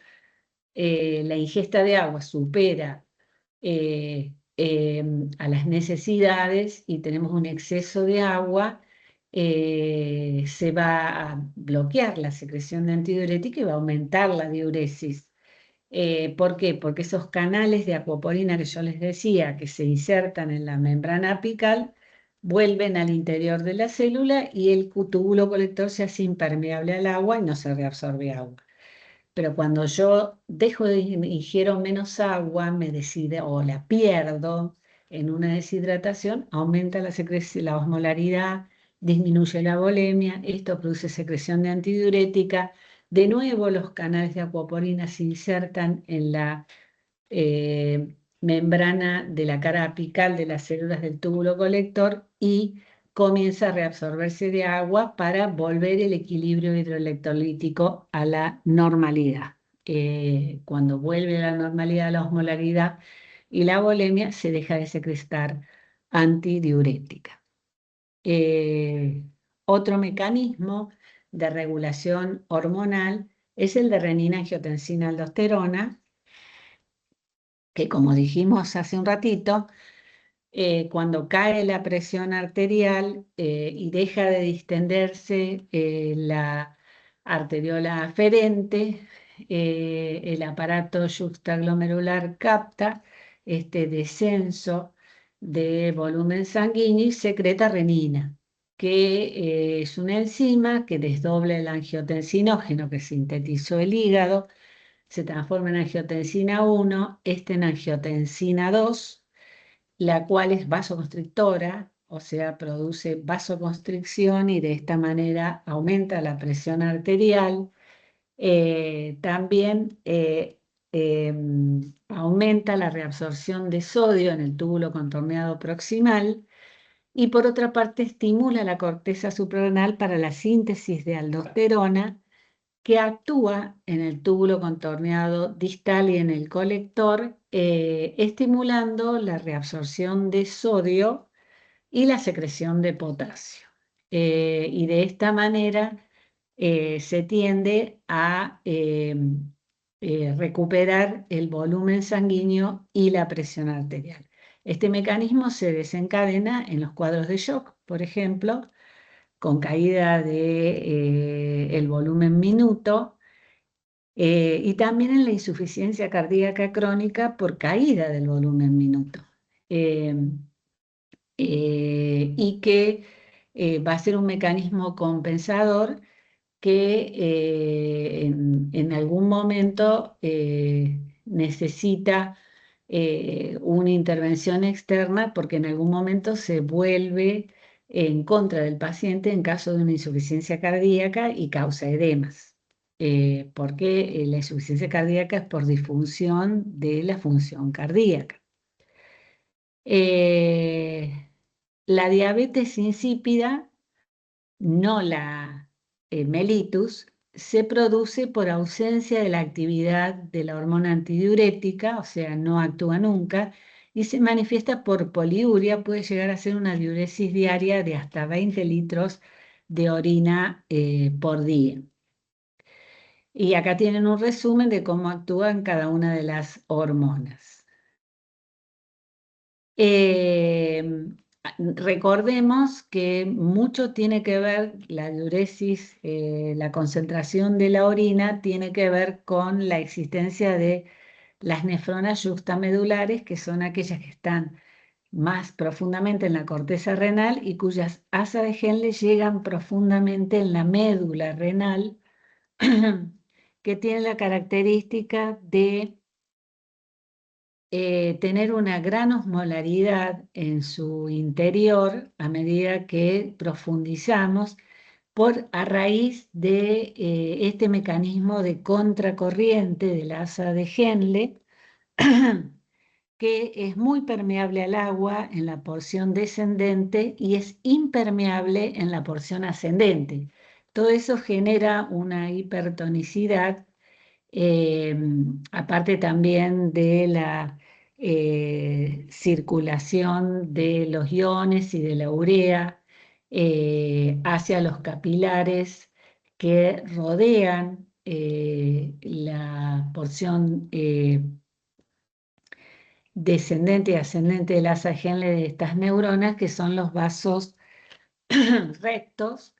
la ingesta de agua supera a las necesidades y tenemos un exceso de agua. Se va a bloquear la secreción de antidiurética y va a aumentar la diuresis. ¿Por qué? Porque esos canales de acuoporina que yo les decía, que se insertan en la membrana apical, vuelven al interior de la célula y el túbulo colector se hace impermeable al agua y no se reabsorbe agua. Pero cuando yo ingiero menos agua, o la pierdo en una deshidratación, aumenta la osmolaridad, disminuye la volemia, esto produce secreción de antidiurética. De nuevo, los canales de acuoporina se insertan en la membrana de la cara apical de las células del túbulo colector y comienza a reabsorberse de agua para volver el equilibrio hidroelectrolítico a la normalidad. Cuando vuelve a la normalidad la osmolaridad y la volemia, se deja de secretar antidiurética. Otro mecanismo de regulación hormonal es el de renina-angiotensina-aldosterona, que como dijimos hace un ratito, cuando cae la presión arterial y deja de distenderse la arteriola aferente, el aparato yuxtaglomerular capta este descenso de volumen sanguíneo y secreta renina, que es una enzima que desdobla el angiotensinógeno que sintetizó el hígado, se transforma en angiotensina 1, este en angiotensina 2, la cual es vasoconstrictora, o sea, produce vasoconstricción y de esta manera aumenta la presión arterial. También aumenta la reabsorción de sodio en el túbulo contorneado proximal y por otra parte estimula la corteza suprarrenal para la síntesis de aldosterona que actúa en el túbulo contorneado distal y en el colector, estimulando la reabsorción de sodio y la secreción de potasio. Y de esta manera se tiende a recuperar el volumen sanguíneo y la presión arterial. Este mecanismo se desencadena en los cuadros de shock, por ejemplo, con caída de, el volumen minuto y también en la insuficiencia cardíaca crónica por caída del volumen minuto. Eh, y que va a ser un mecanismo compensador que en algún momento necesita una intervención externa porque en algún momento se vuelve en contra del paciente en caso de una insuficiencia cardíaca y causa edemas. Porque la insuficiencia cardíaca es por disfunción de la función cardíaca. La diabetes insípida, no la mellitus, se produce por ausencia de la actividad de la hormona antidiurética, o sea, no actúa nunca, y se manifiesta por poliuria, puede llegar a ser una diuresis diaria de hasta 20 litros de orina por día. Y acá tienen un resumen de cómo actúan cada una de las hormonas. Recordemos que mucho tiene que ver la diuresis, la concentración de la orina tiene que ver con la existencia de las nefronas yuxtamedulares, que son aquellas que están más profundamente en la corteza renal y cuyas asas de Henle llegan profundamente en la médula renal, que tiene la característica de tener una gran osmolaridad en su interior a medida que profundizamos a raíz de este mecanismo de contracorriente del asa de Henle, que es muy permeable al agua en la porción descendente y es impermeable en la porción ascendente. Todo eso genera una hipertonicidad, aparte también de la circulación de los iones y de la urea hacia los capilares que rodean la porción descendente y ascendente del asa Henle de estas neuronas, que son los vasos rectos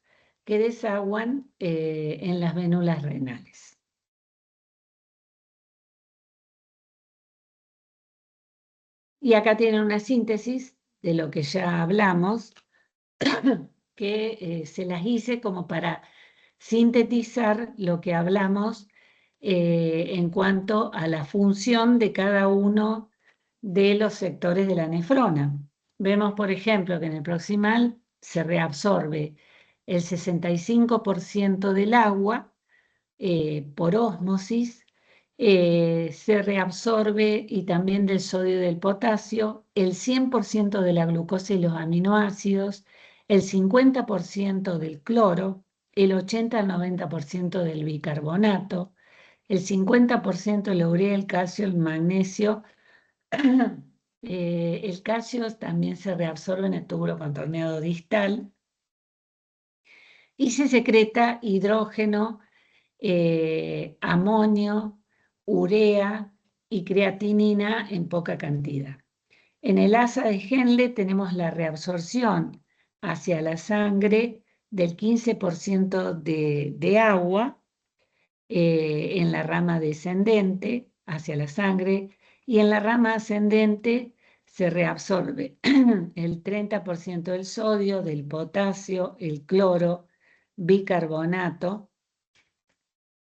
que desaguan en las vénulas renales. Y acá tienen una síntesis de lo que ya hablamos, que se las hice como para sintetizar lo que hablamos en cuanto a la función de cada uno de los sectores de la nefrona. Vemos, por ejemplo, que en el proximal se reabsorbe el 65% del agua por ósmosis, se reabsorbe y también del sodio y del potasio, el 100% de la glucosa y los aminoácidos, el 50% del cloro, el 80 al 90% del bicarbonato, el 50% de la urea, el calcio, el magnesio, El calcio también se reabsorbe en el túbulo contorneado distal y se secreta hidrógeno, amonio, urea y creatinina en poca cantidad. En el asa de Henle tenemos la reabsorción hacia la sangre del 15% de agua en la rama descendente hacia la sangre, y en la rama ascendente se reabsorbe el 30% del sodio, del potasio, el cloro, bicarbonato,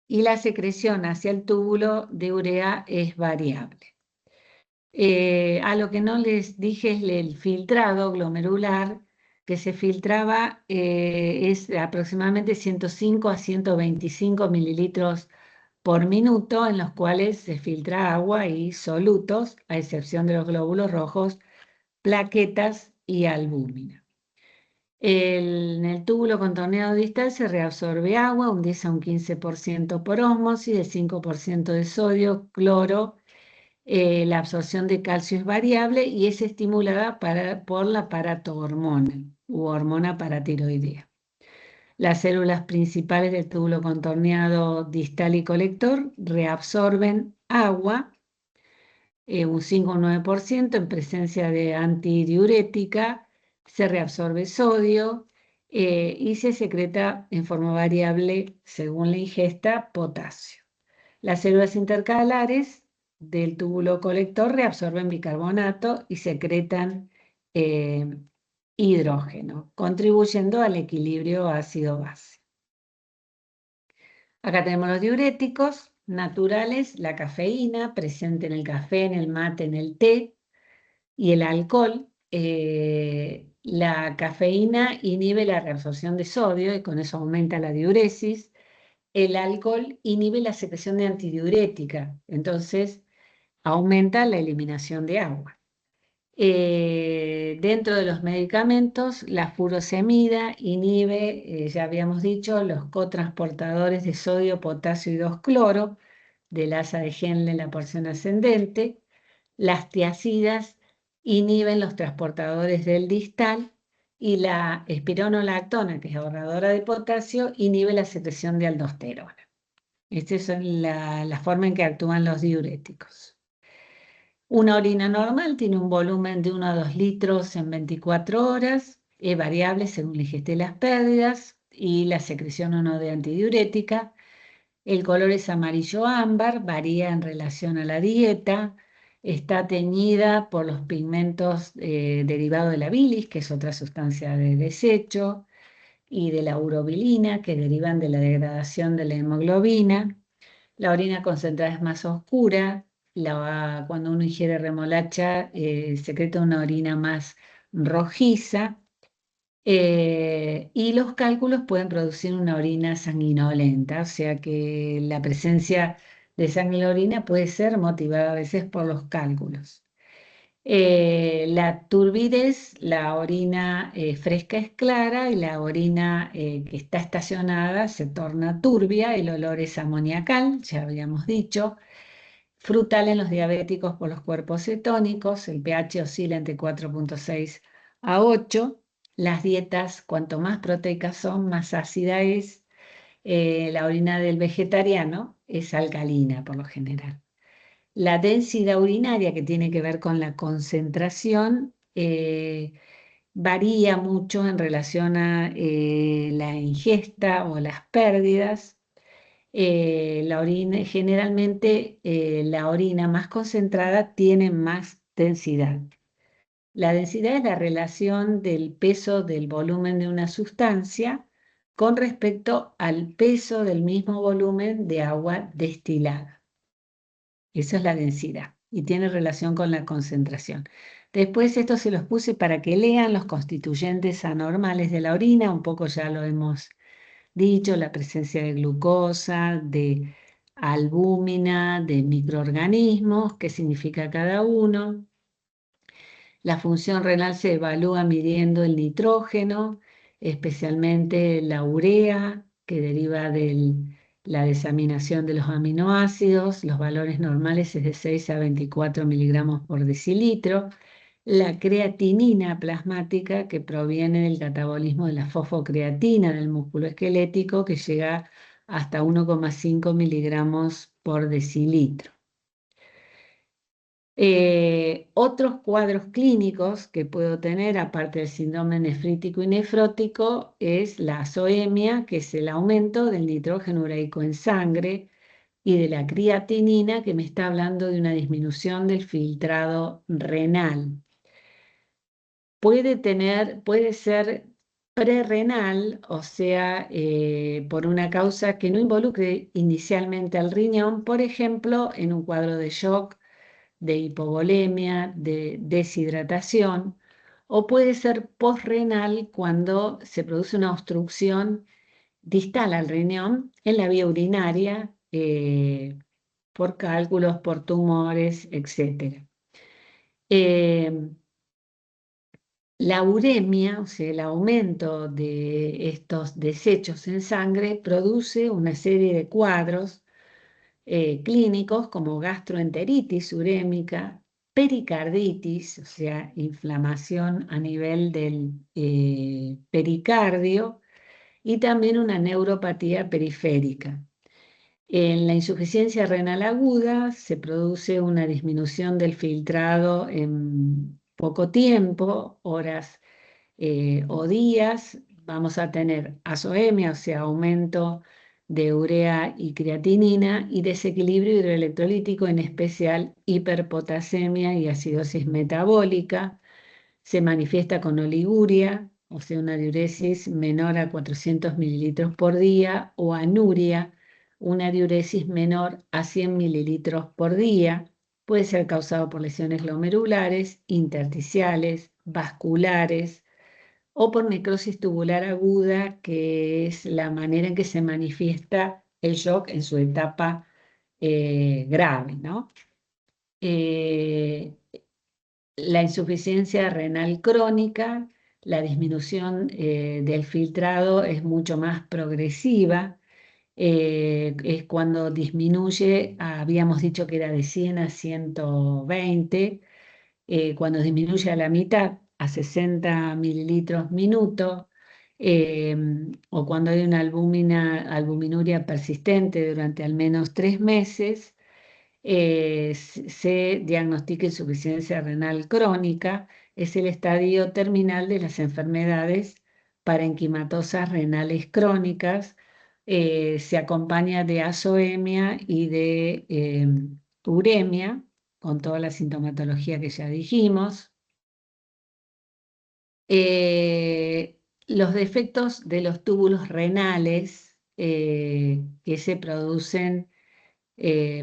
y la secreción hacia el túbulo de urea es variable. A lo que no les dije es el filtrado glomerular, que se filtraba es aproximadamente 105 a 125 mililitros por minuto, en los cuales se filtra agua y solutos, a excepción de los glóbulos rojos, plaquetas y albúmina. En el túbulo contorneado distal se reabsorbe agua, un 10 a un 15% por ósmosis, de 5% de sodio, cloro. La absorción de calcio es variable y es estimulada por la paratohormona u hormona paratiroidea. Las células principales del túbulo contorneado distal y colector reabsorben agua, un 5 o 9% en presencia de antidiurética, se reabsorbe sodio y se secreta en forma variable, según la ingesta, potasio. Las células intercalares del túbulo colector reabsorben bicarbonato y secretan hidrógeno, contribuyendo al equilibrio ácido-base. Acá tenemos los diuréticos naturales, la cafeína, presente en el café, en el mate, en el té, y el alcohol. La cafeína inhibe la reabsorción de sodio y con eso aumenta la diuresis. El alcohol inhibe la secreción de antidiurética, entonces aumenta la eliminación de agua. Dentro de los medicamentos, la furosemida inhibe, ya habíamos dicho, los cotransportadores de sodio, potasio y 2-cloro del asa de Henle en la porción ascendente. Las tiazidas inhiben los transportadores del distal, y la espironolactona, que es ahorradora de potasio, inhibe la secreción de aldosterona. Esta es la forma en que actúan los diuréticos. Una orina normal tiene un volumen de 1 a 2 litros en 24 horas, es variable según la ingesta y las pérdidas, y la secreción o no de antidiurética. El color es amarillo ámbar, varía en relación a la dieta, está teñida por los pigmentos derivados de la bilis, que es otra sustancia de desecho, y de la urobilina, que derivan de la degradación de la hemoglobina. La orina concentrada es más oscura, cuando uno ingiere remolacha secreta una orina más rojiza, y los cálculos pueden producir una orina sanguinolenta, o sea que la presencia de sangre en la orina puede ser motivada a veces por los cálculos. La turbidez, la orina fresca es clara y la orina que está estacionada se torna turbia, el olor es amoniacal, ya habíamos dicho. Frutal en los diabéticos por los cuerpos cetónicos, el pH oscila entre 4.6 a 8. Las dietas, cuanto más proteicas son, más ácida es. La orina del vegetariano es alcalina por lo general. La densidad urinaria, que tiene que ver con la concentración, varía mucho en relación a la ingesta o las pérdidas. Generalmente la orina más concentrada tiene más densidad. La densidad es la relación del peso del volumen de una sustancia con respecto al peso del mismo volumen de agua destilada. Esa es la densidad y tiene relación con la concentración. Después esto se los puse para que lean los constituyentes anormales de la orina, un poco ya lo hemos dicho, la presencia de glucosa, de albúmina, de microorganismos, qué significa cada uno. La función renal se evalúa midiendo el nitrógeno, especialmente la urea, que deriva del la desaminación de los aminoácidos, los valores normales es de 6 a 24 miligramos por decilitro, la creatinina plasmática que proviene del catabolismo de la fosfocreatina en el músculo esquelético que llega hasta 1,5 miligramos por decilitro. Otros cuadros clínicos que puedo tener, aparte del síndrome nefrítico y nefrótico, es la azoemia, que es el aumento del nitrógeno ureico en sangre, y de la creatinina, que me está hablando de una disminución del filtrado renal. Puede ser prerrenal, o sea, por una causa que no involucre inicialmente al riñón, por ejemplo, en un cuadro de shock, de hipovolemia, de deshidratación, o puede ser posrenal cuando se produce una obstrucción distal al riñón en la vía urinaria, por cálculos, por tumores, etc. La uremia, o sea, el aumento de estos desechos en sangre, produce una serie de cuadros clínicos como gastroenteritis urémica, pericarditis, o sea, inflamación a nivel del pericardio, y también una neuropatía periférica. En la insuficiencia renal aguda se produce una disminución del filtrado en poco tiempo, horas o días. Vamos a tener azoemia, o sea, aumento de urea y creatinina, y desequilibrio hidroelectrolítico, en especial hiperpotasemia y acidosis metabólica. Se manifiesta con oliguria, o sea, una diuresis menor a 400 mililitros por día, o anuria, una diuresis menor a 100 mililitros por día. Puede ser causado por lesiones glomerulares, intersticiales, vasculares, o por necrosis tubular aguda, que es la manera en que se manifiesta el shock en su etapa grave, ¿no? La insuficiencia renal crónica, la disminución del filtrado es mucho más progresiva. Es cuando disminuye, habíamos dicho que era de 100 a 120, cuando disminuye a la mitad, a 60 mililitros minuto, eh, o cuando hay una albuminuria persistente durante al menos 3 meses, se diagnostica insuficiencia renal crónica. Es el estadio terminal de las enfermedades parenquimatosas renales crónicas. Se acompaña de azoemia y de uremia, con toda la sintomatología que ya dijimos. Los defectos de los túbulos renales que se producen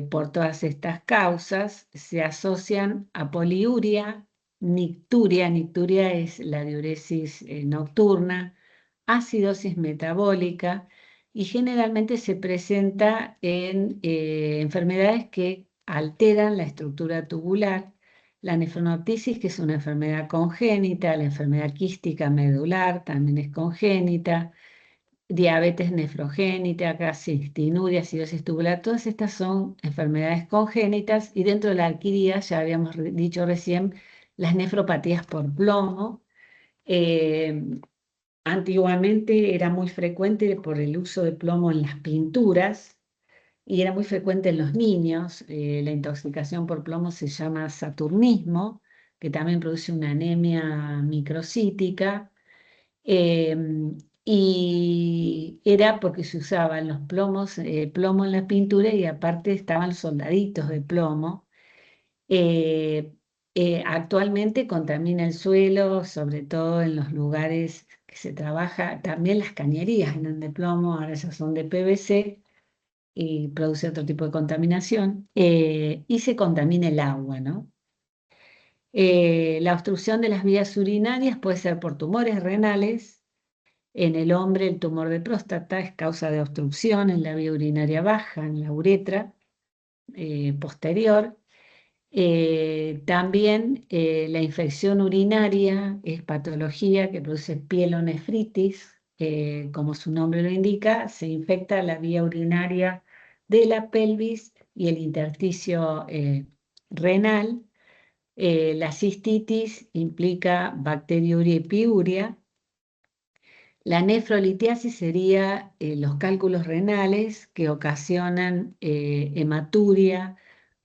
por todas estas causas se asocian a poliuria, nicturia. Nicturia es la diuresis nocturna, acidosis metabólica, y generalmente se presenta en enfermedades que alteran la estructura tubular. La nefronoptisis, que es una enfermedad congénita, la enfermedad quística medular también es congénita, diabetes nefrogénita, cistinuria, acidosis tubular, todas estas son enfermedades congénitas. Y dentro de la arquidia, ya habíamos dicho recién, las nefropatías por plomo. Eh, Antiguamente era muy frecuente por el uso de plomo en las pinturas, y era muy frecuente en los niños. La intoxicación por plomo se llama saturnismo, que también produce una anemia microcítica. Y era porque se usaban los plomos, plomo en la pintura, y aparte estaban los soldaditos de plomo. Eh, Actualmente contamina el suelo, sobre todo en los lugares que se trabaja. También las cañerías eran de plomo, ahora ya son de PVC, y produce otro tipo de contaminación. Y se contamina el agua, ¿no? La obstrucción de las vías urinarias puede ser por tumores renales. En el hombre, el tumor de próstata es causa de obstrucción en la vía urinaria baja, en la uretra posterior. También la infección urinaria es patología que produce pielonefritis, como su nombre lo indica, se infecta la vía urinaria de la pelvis y el intersticio renal. La cistitis implica bacteriuria y piuria. La nefrolitiasis sería los cálculos renales que ocasionan hematuria,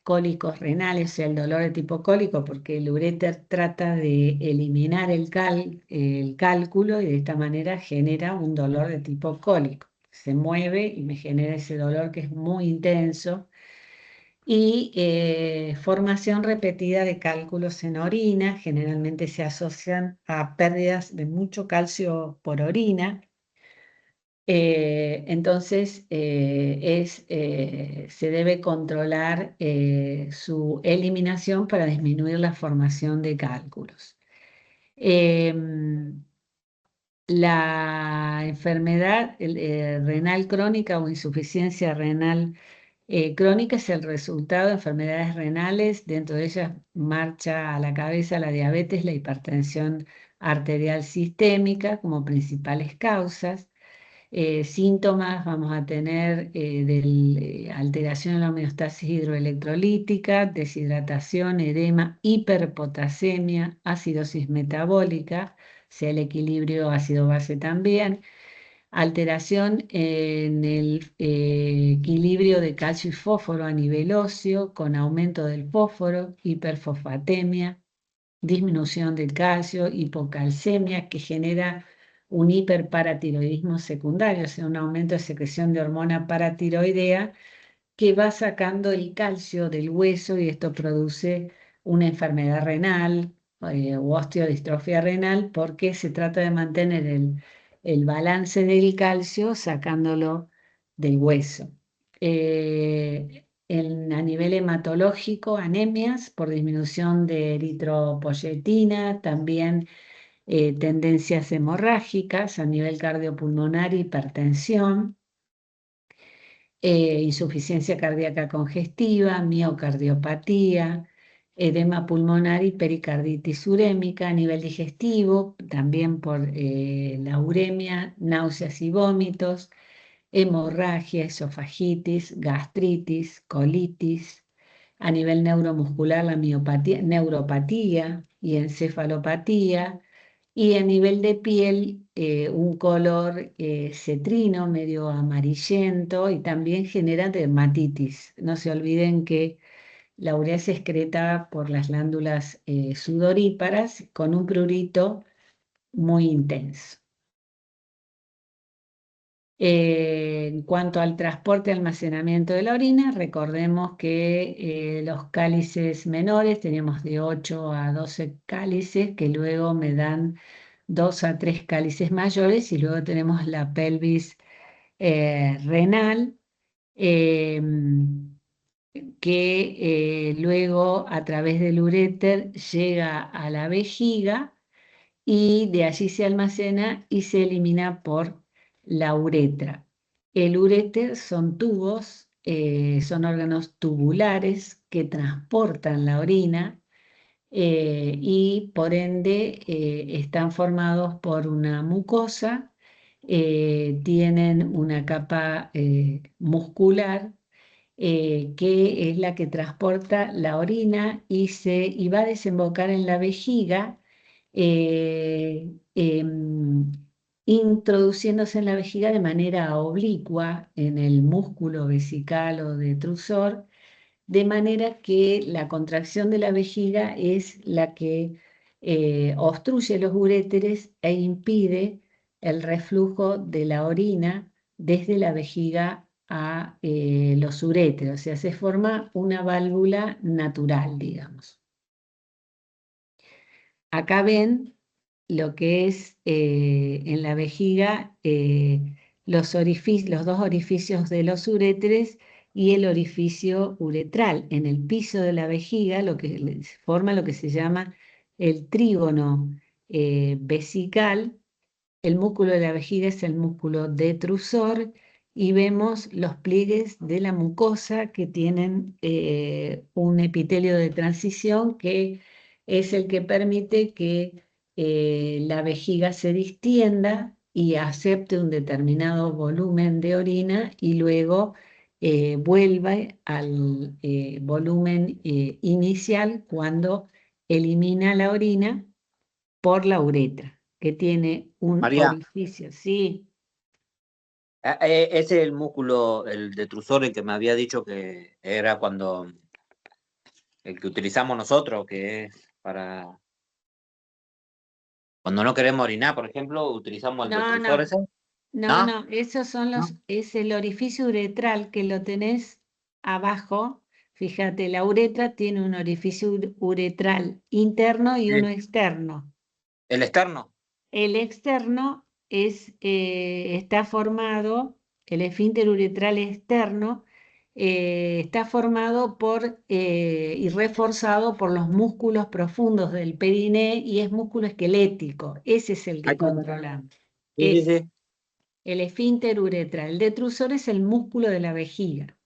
cólicos renales, o sea, el dolor de tipo cólico, porque el uréter trata de eliminar el cálculo y de esta manera genera un dolor de tipo cólico. Se mueve y me genera ese dolor que es muy intenso. Y formación repetida de cálculos en orina, generalmente se asocian a pérdidas de mucho calcio por orina. Entonces, se debe controlar su eliminación para disminuir la formación de cálculos. La enfermedad renal crónica o insuficiencia renal crónica es el resultado de enfermedades renales, dentro de ellas marcha a la cabeza la diabetes, la hipertensión arterial sistémica como principales causas. Síntomas vamos a tener alteración en la homeostasis hidroelectrolítica, deshidratación, edema, hiperpotasemia, acidosis metabólica, sea el equilibrio ácido-base también, alteración en el equilibrio de calcio y fósforo a nivel óseo, con aumento del fósforo, hiperfosfatemia, disminución del calcio, hipocalcemia, que genera un hiperparatiroidismo secundario, o sea, un aumento de secreción de hormona paratiroidea que va sacando el calcio del hueso y esto produce una enfermedad renal o osteodistrofia renal porque se trata de mantener el balance del calcio sacándolo del hueso. A nivel hematológico, anemias por disminución de eritropoyetina, también tendencias hemorrágicas, a nivel cardiopulmonar, hipertensión, insuficiencia cardíaca congestiva, miocardiopatía, edema pulmonar y pericarditis urémica. A nivel digestivo, también por la uremia, náuseas y vómitos, hemorragia, esofagitis, gastritis, colitis. A nivel neuromuscular, la neuropatía y encefalopatía. Y a nivel de piel, un color cetrino, medio amarillento, y también genera dermatitis. No se olviden que la urea se excreta por las glándulas sudoríparas con un prurito muy intenso. En cuanto al transporte y almacenamiento de la orina, recordemos que los cálices menores, teníamos de 8 a 12 cálices, que luego me dan 2 a 3 cálices mayores, y luego tenemos la pelvis renal, eh, que luego a través del uréter llega a la vejiga y de allí se almacena y se elimina por la uretra. El uréter son tubos, son órganos tubulares que transportan la orina y por ende están formados por una mucosa, tienen una capa muscular que es la que transporta la orina y va a desembocar en la vejiga, introduciéndose en la vejiga de manera oblicua en el músculo vesical o detrusor, de manera que la contracción de la vejiga es la que obstruye los uréteres e impide el reflujo de la orina desde la vejiga a los uréteros, o sea, se forma una válvula natural, digamos. Acá ven lo que es en la vejiga los dos orificios de los uréteres y el orificio uretral. En el piso de la vejiga lo que forma lo que se llama el trígono vesical. El músculo de la vejiga es el músculo detrusor y vemos los pliegues de la mucosa que tienen un epitelio de transición que es el que permite que la vejiga se distienda y acepte un determinado volumen de orina y luego vuelve al volumen inicial cuando elimina la orina por la uretra, que tiene un María, orificio. Sí, ese es el músculo, el detrusor, el que me había dicho que era cuando el que utilizamos nosotros, que es para cuando no queremos orinar, por ejemplo, utilizamos el no, detrusor no, ese. no, ¿No? no, esos son ¿No? es el orificio uretral que lo tenés abajo. Fíjate, la uretra tiene un orificio uretral interno y uno Sí. externo. El externo. El externo está formado, el esfínter uretral externo, está formado y reforzado por los músculos profundos del periné y es músculo esquelético. Ese es el Ahí que está. controlamos. Sí, sí, sí. El esfínter uretral. El detrusor es el músculo de la vejiga.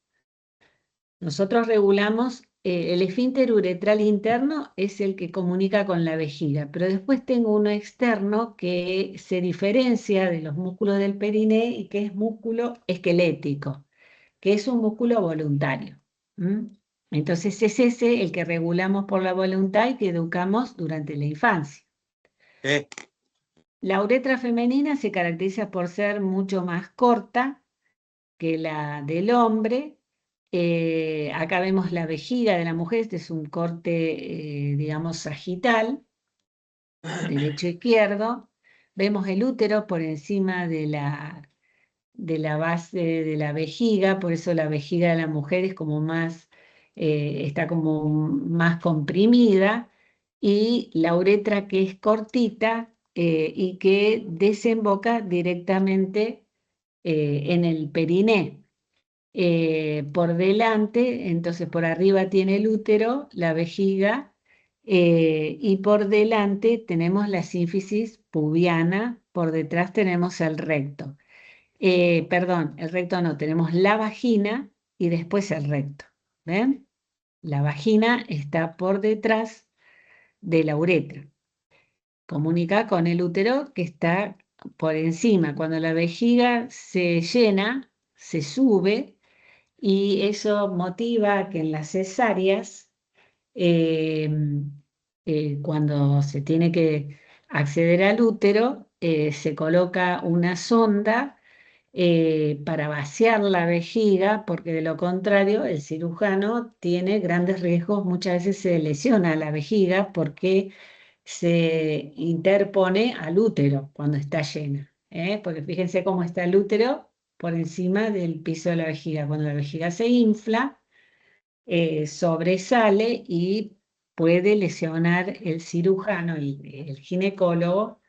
Nosotros regulamos, el esfínter uretral interno es el que comunica con la vejiga, pero después tengo uno externo que se diferencia de los músculos del periné y que es músculo esquelético, que es un músculo voluntario. ¿Mm? Entonces es ese el que regulamos por la voluntad y que educamos durante la infancia. Sí. La uretra femenina se caracteriza por ser mucho más corta que la del hombre. Acá vemos la vejiga de la mujer, este es un corte, digamos, sagital, derecho-izquierdo. Vemos el útero por encima de la base de la vejiga, por eso la vejiga de la mujer es como más, está como más comprimida, y la uretra que es cortita y que desemboca directamente en el periné. Por delante, entonces por arriba tiene el útero, la vejiga, y por delante tenemos la sínfisis pubiana, por detrás tenemos el recto. Perdón, el recto no, tenemos la vagina y después el recto. ¿Ven? La vagina está por detrás de la uretra. Comunica con el útero que está por encima. Cuando la vejiga se llena, se sube y eso motiva que en las cesáreas, eh, cuando se tiene que acceder al útero, se coloca una sonda para vaciar la vejiga, porque de lo contrario el cirujano tiene grandes riesgos, muchas veces se lesiona la vejiga porque se interpone al útero cuando está llena, porque fíjense cómo está el útero por encima del piso de la vejiga. Cuando la vejiga se infla, sobresale y puede lesionar el cirujano, el ginecólogo,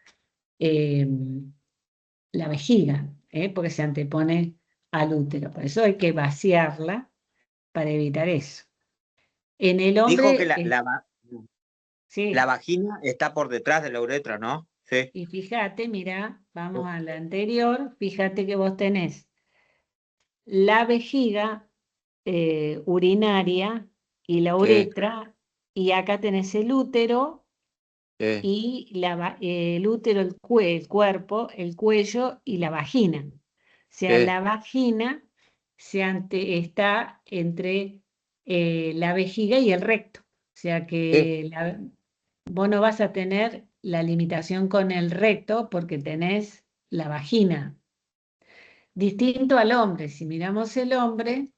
eh, la vejiga, porque se antepone al útero. Por eso hay que vaciarla para evitar eso. En el Dijo que hombre, la sí. vagina está por detrás de la uretra, ¿no? Sí. Y fíjate, mira, vamos a la anterior, fíjate que vos tenés la vejiga urinaria y la Sí, uretra, y acá tenés el útero sí, y el útero, el cuerpo, el cuello y la vagina. O sea, sí, la vagina está entre la vejiga y el recto. O sea sí. que vos no vas a tener la limitación con el recto porque tenés la vagina. Distinto al hombre, si miramos el hombre,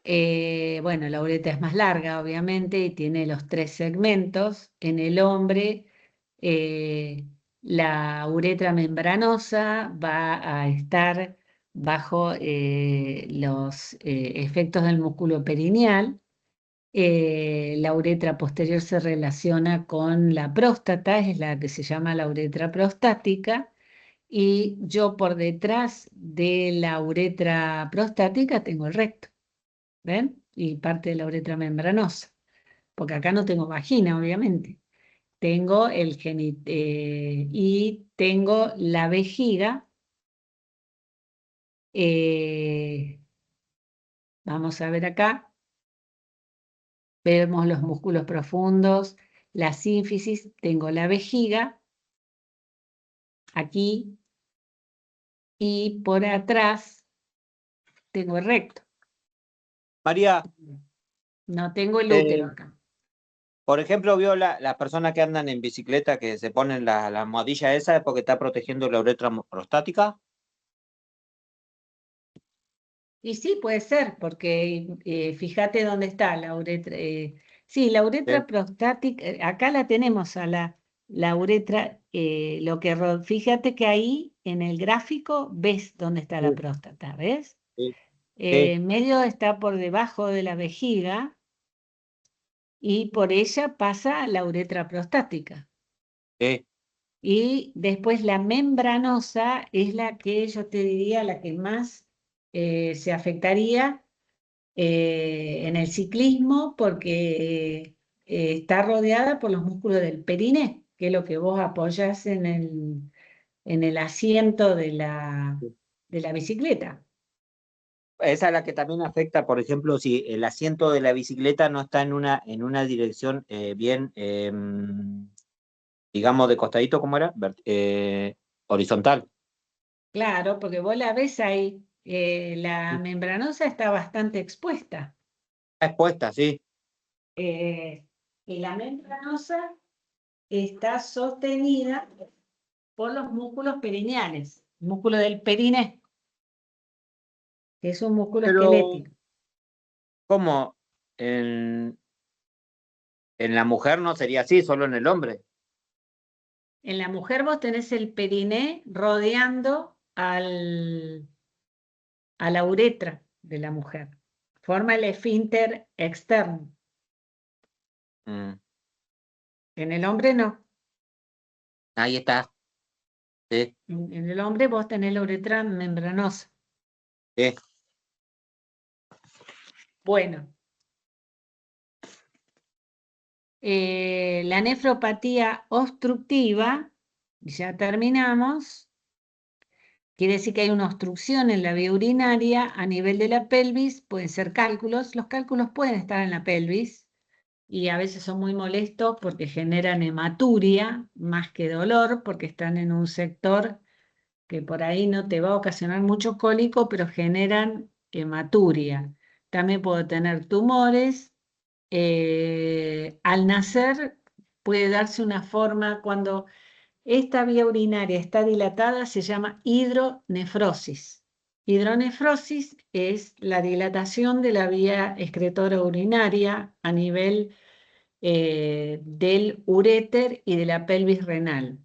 bueno, la uretra es más larga, obviamente, y tiene los tres segmentos. En el hombre, eh, la uretra membranosa va a estar bajo los efectos del músculo perineal. La uretra posterior se relaciona con la próstata, es la que se llama la uretra prostática, y yo por detrás de la uretra prostática tengo el recto, ¿ven? Y parte de la uretra membranosa, porque acá no tengo vagina, obviamente. Tengo y tengo la vejiga. eh, Vamos a ver acá. Vemos los músculos profundos, la sínfisis, tengo la vejiga. aquí, y por atrás tengo el recto. María, No tengo el útero acá. por ejemplo, vio las personas que andan en bicicleta que se ponen la almohadilla esa es porque está protegiendo la uretra prostática. Y sí, puede ser, porque fíjate dónde está la uretra. Sí, la Sí, uretra prostática, acá la tenemos a la uretra, fíjate que ahí en el gráfico ves dónde está la sí, próstata, ¿ves? sí, sí, Medio está por debajo de la vejiga y por ella pasa la uretra prostática. sí. Y después la membranosa es la que yo te diría la que más se afectaría en el ciclismo porque está rodeada por los músculos del periné, que es lo que vos apoyás en el asiento de la bicicleta. Esa es la que también afecta, por ejemplo, si el asiento de la bicicleta no está en una dirección bien, digamos, de costadito, ¿cómo era? Horizontal. Claro, porque vos la ves ahí, la membranosa está bastante expuesta. Está expuesta, sí. eh, y la membranosa está sostenida por los músculos perineales, el músculo del periné, que es un músculo Pero, esquelético. ¿cómo? En la mujer no sería así, solo en el hombre. En la mujer vos tenés el periné rodeando a la uretra de la mujer. Forma el esfínter externo. Mm, En el hombre no. ahí está. Sí, En el hombre vos tenés la uretra membranosa. sí. Bueno, la nefropatía obstructiva, ya terminamos. Quiere decir que hay una obstrucción en la vía urinaria a nivel de la pelvis, pueden ser cálculos. Los cálculos pueden estar en la pelvis y a veces son muy molestos porque generan hematuria más que dolor, porque están en un sector que por ahí no te va a ocasionar mucho cólico, pero generan hematuria. También puedo tener tumores. Al nacer puede darse una forma cuando esta vía urinaria está dilatada, se llama hidronefrosis. Hidronefrosis es la dilatación de la vía excretora urinaria a nivel del uréter y de la pelvis renal.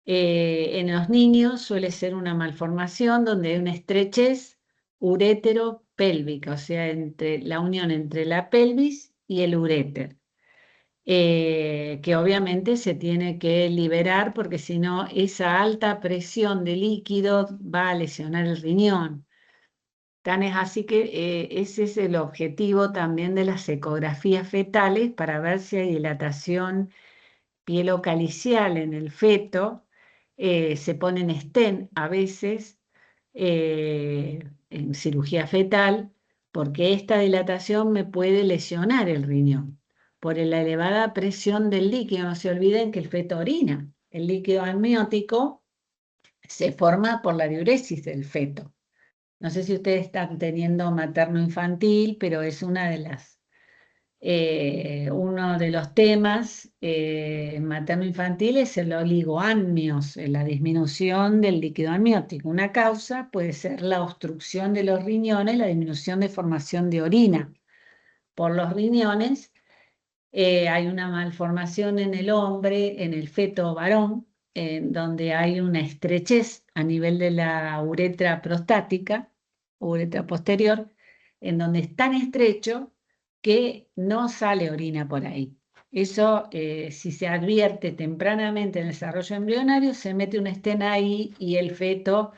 En los niños suele ser una malformación donde hay una estrechez urétero-pélvica, o sea, entre la unión entre la pelvis y el uréter, que obviamente se tiene que liberar porque si no, esa alta presión de líquido va a lesionar el riñón. Tan es así que ese es el objetivo también de las ecografías fetales para ver si hay dilatación pielocalicial en el feto. Se ponen stent a veces en cirugía fetal porque esta dilatación me puede lesionar el riñón por la elevada presión del líquido. No se olviden que el feto orina. El líquido amniótico se forma por la diuresis del feto. No sé si ustedes están teniendo materno infantil, pero es uno de los temas materno-infantil es el oligoamnios, la disminución del líquido amniótico. Una causa puede ser la obstrucción de los riñones, la disminución de formación de orina por los riñones. Hay una malformación en el hombre, en el feto varón, en donde hay una estrechez a nivel de la uretra prostática, uretra posterior, en donde es tan estrecho que no sale orina por ahí. Eso, si se advierte tempranamente en el desarrollo embrionario, se mete un stent ahí y el feto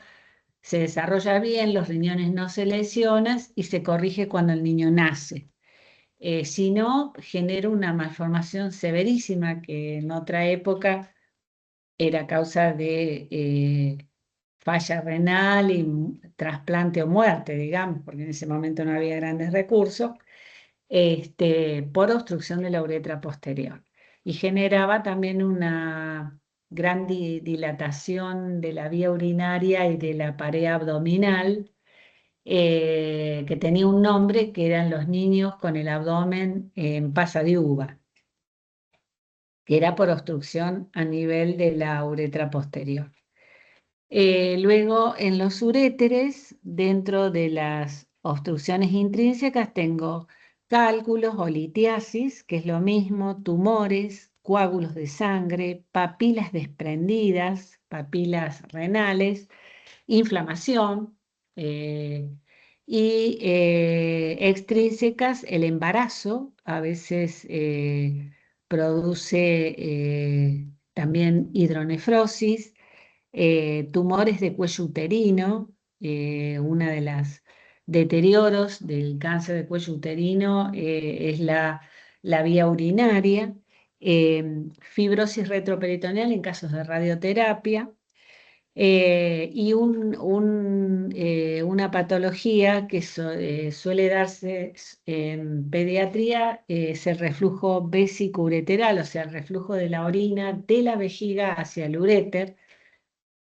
se desarrolla bien, los riñones no se lesionan y se corrige cuando el niño nace. Si no, genera una malformación severísima que en otra época era causa de falla renal y trasplante o muerte, digamos, porque en ese momento no había grandes recursos, por obstrucción de la uretra posterior. Y generaba también una gran dilatación de la vía urinaria y de la pared abdominal, que tenía un nombre que eran los niños con el abdomen en pasa de uva, que era por obstrucción a nivel de la uretra posterior. Luego, en los uréteres, dentro de las obstrucciones intrínsecas, tengo cálculos o litiasis, que es lo mismo, tumores, coágulos de sangre, papilas desprendidas, papilas renales, inflamación, eh, y extrínsecas, el embarazo a veces produce también hidronefrosis, tumores de cuello uterino, una de las deterioros del cáncer de cuello uterino es la vía urinaria, fibrosis retroperitoneal en casos de radioterapia, y una patología que suele darse en pediatría es el reflujo vesico-ureteral, o sea, el reflujo de la orina de la vejiga hacia el uréter.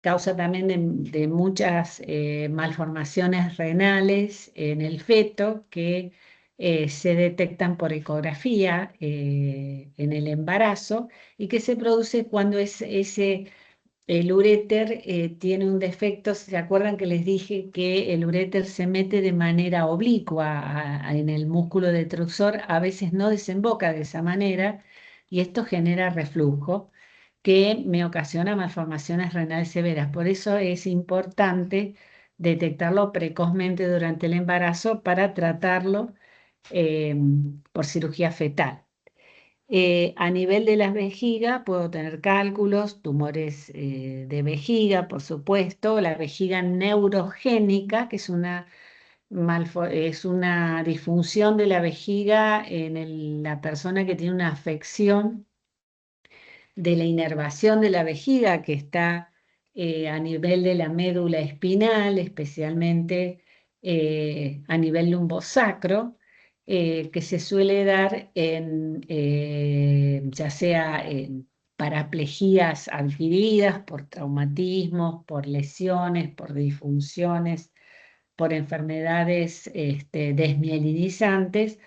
Causa también de muchas malformaciones renales en el feto que se detectan por ecografía en el embarazo y que se produce cuando el uréter tiene un defecto. ¿Se acuerdan que les dije que el uréter se mete de manera oblicua en el músculo detrusor? A veces no desemboca de esa manera y esto genera reflujo que me ocasiona malformaciones renales severas. Por eso es importante detectarlo precozmente durante el embarazo para tratarlo eh, por cirugía fetal. A nivel de la vejiga puedo tener cálculos, tumores de vejiga, por supuesto, la vejiga neurogénica, que es una disfunción de la vejiga en la persona que tiene una afección de la inervación de la vejiga, que está a nivel de la médula espinal, especialmente a nivel lumbosacro, que se suele dar ya sea en paraplejías adquiridas por traumatismos, por lesiones, por disfunciones, por enfermedades desmielinizantes,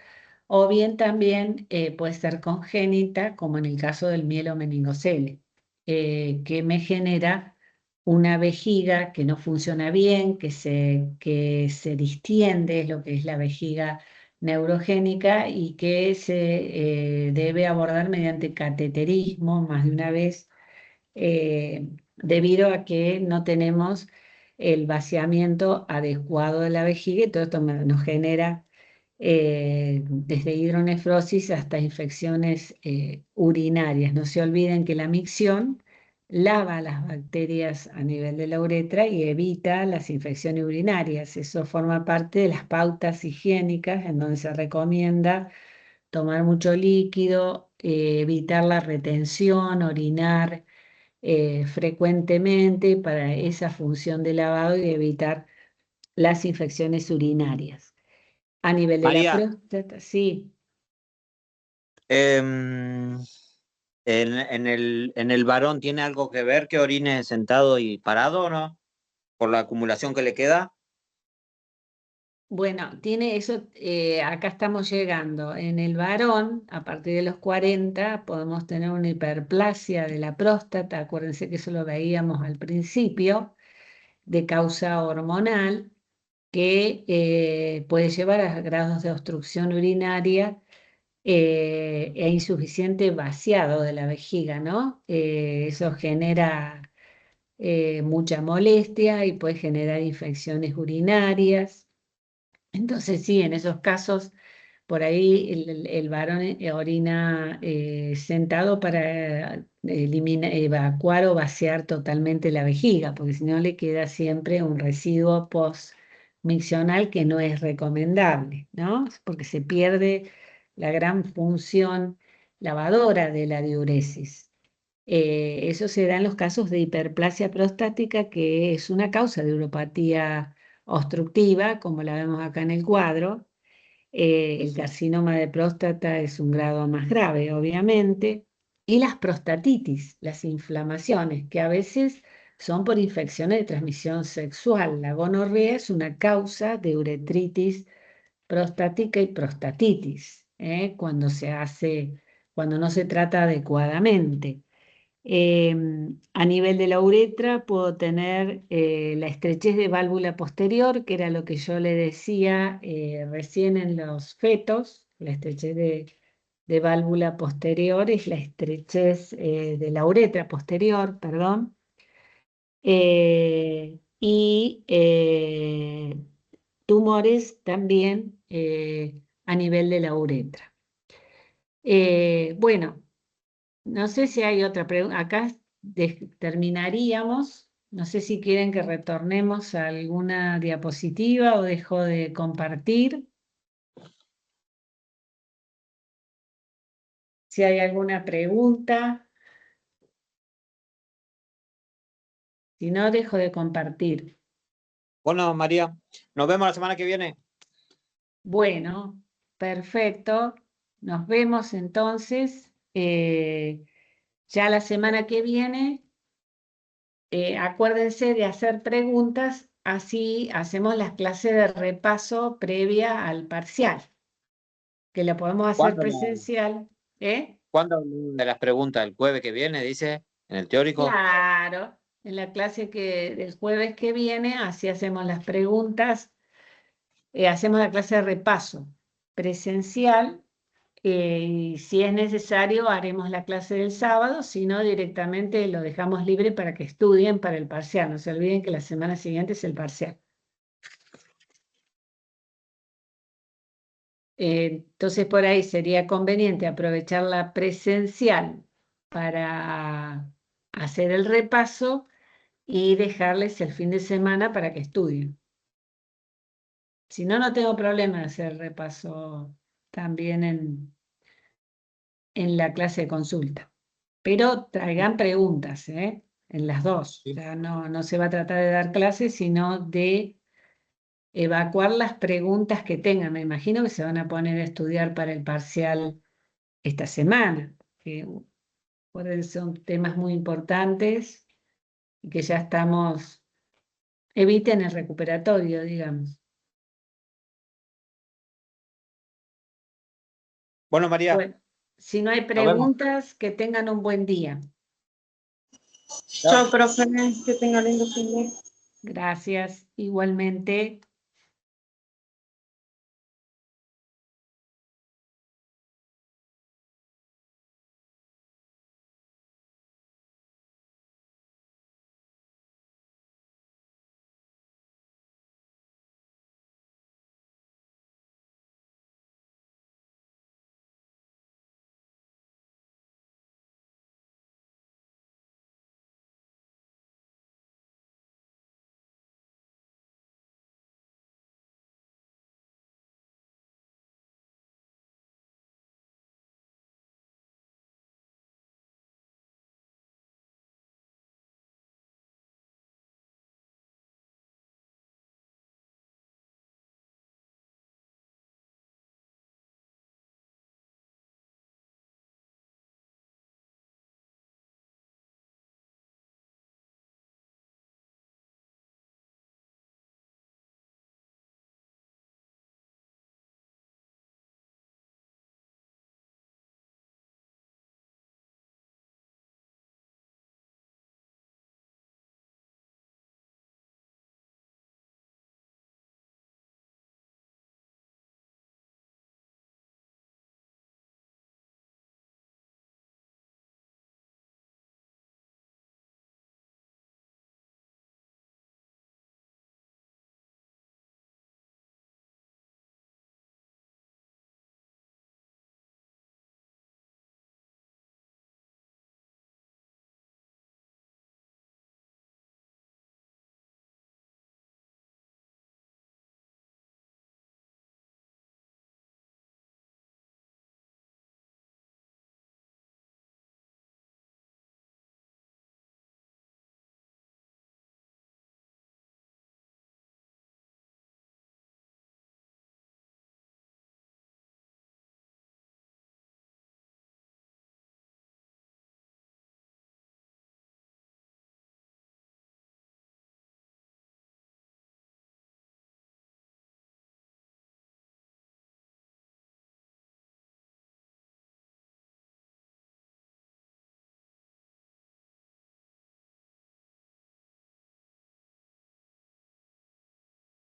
o bien también puede ser congénita, como en el caso del mielomeningocele, que me genera una vejiga que no funciona bien, que se distiende, es lo que es la vejiga neurogénica, y que se debe abordar mediante cateterismo más de una vez, debido a que no tenemos el vaciamiento adecuado de la vejiga, y todo esto nos genera desde hidronefrosis hasta infecciones urinarias. No se olviden que la micción lava las bacterias a nivel de la uretra y evita las infecciones urinarias. Eso forma parte de las pautas higiénicas en donde se recomienda tomar mucho líquido, evitar la retención, orinar frecuentemente para esa función de lavado y evitar las infecciones urinarias. A nivel de la María, próstata, sí. em, en el varón tiene algo que ver que orine sentado y parado o no? Por la acumulación que le queda. Bueno, tiene eso, acá estamos llegando. En el varón, a partir de los 40, podemos tener una hiperplasia de la próstata. Acuérdense que eso lo veíamos al principio, de causa hormonal, que puede llevar a grados de obstrucción urinaria e insuficiente vaciado de la vejiga, ¿no? Eso genera mucha molestia y puede generar infecciones urinarias. Entonces, sí, en esos casos, por ahí el varón orina sentado para evacuar o vaciar totalmente la vejiga, porque si no le queda siempre un residuo post-miccional que no es recomendable, ¿no? Porque se pierde la gran función lavadora de la diuresis. Eso se da en los casos de hiperplasia prostática, que es una causa de uropatía obstructiva, como la vemos acá en el cuadro. El carcinoma de próstata es un grado más grave, obviamente. y las prostatitis, las inflamaciones, que a veces son por infecciones de transmisión sexual. La gonorrea es una causa de uretritis prostática y prostatitis, cuando no se trata adecuadamente. A nivel de la uretra puedo tener la estrechez de válvula posterior, que era lo que yo le decía recién en los fetos. La estrechez de válvula posterior es la estrechez de la uretra posterior, perdón. Y tumores también a nivel de la uretra. Bueno, no sé si hay otra pregunta. Acá terminaríamos. No sé si quieren que retornemos a alguna diapositiva o dejo de compartir. Si hay alguna pregunta. Si no, dejo de compartir. Bueno, María, nos vemos la semana que viene. Bueno, perfecto. Nos vemos entonces. Ya la semana que viene. Acuérdense de hacer preguntas, así hacemos las clases de repaso previa al parcial, que la podemos hacer ¿Cuándo, presencial. cuándo de las preguntas? ¿El jueves que viene, dice? ¿En el teórico? Claro, en la clase del jueves que viene, así hacemos las preguntas, hacemos la clase de repaso presencial. Y si es necesario, haremos la clase del sábado, si no, directamente lo dejamos libre para que estudien para el parcial. No se olviden que la semana siguiente es el parcial. Entonces, por ahí sería conveniente aprovechar la presencial para hacer el repaso y dejarles el fin de semana para que estudien. Si no, no tengo problema de hacer el repaso también en la clase de consulta. Pero traigan preguntas, en las dos. Sí. O sea, no se va a tratar de dar clases, sino de evacuar las preguntas que tengan. Me imagino que se van a poner a estudiar para el parcial esta semana, que son temas muy importantes y que ya eviten el recuperatorio, digamos. Bueno, María, Bueno, si no hay nos vemos. preguntas, que tengan un buen día. Chao. Chao, profe, que tenga lindo fin de. Gracias, igualmente.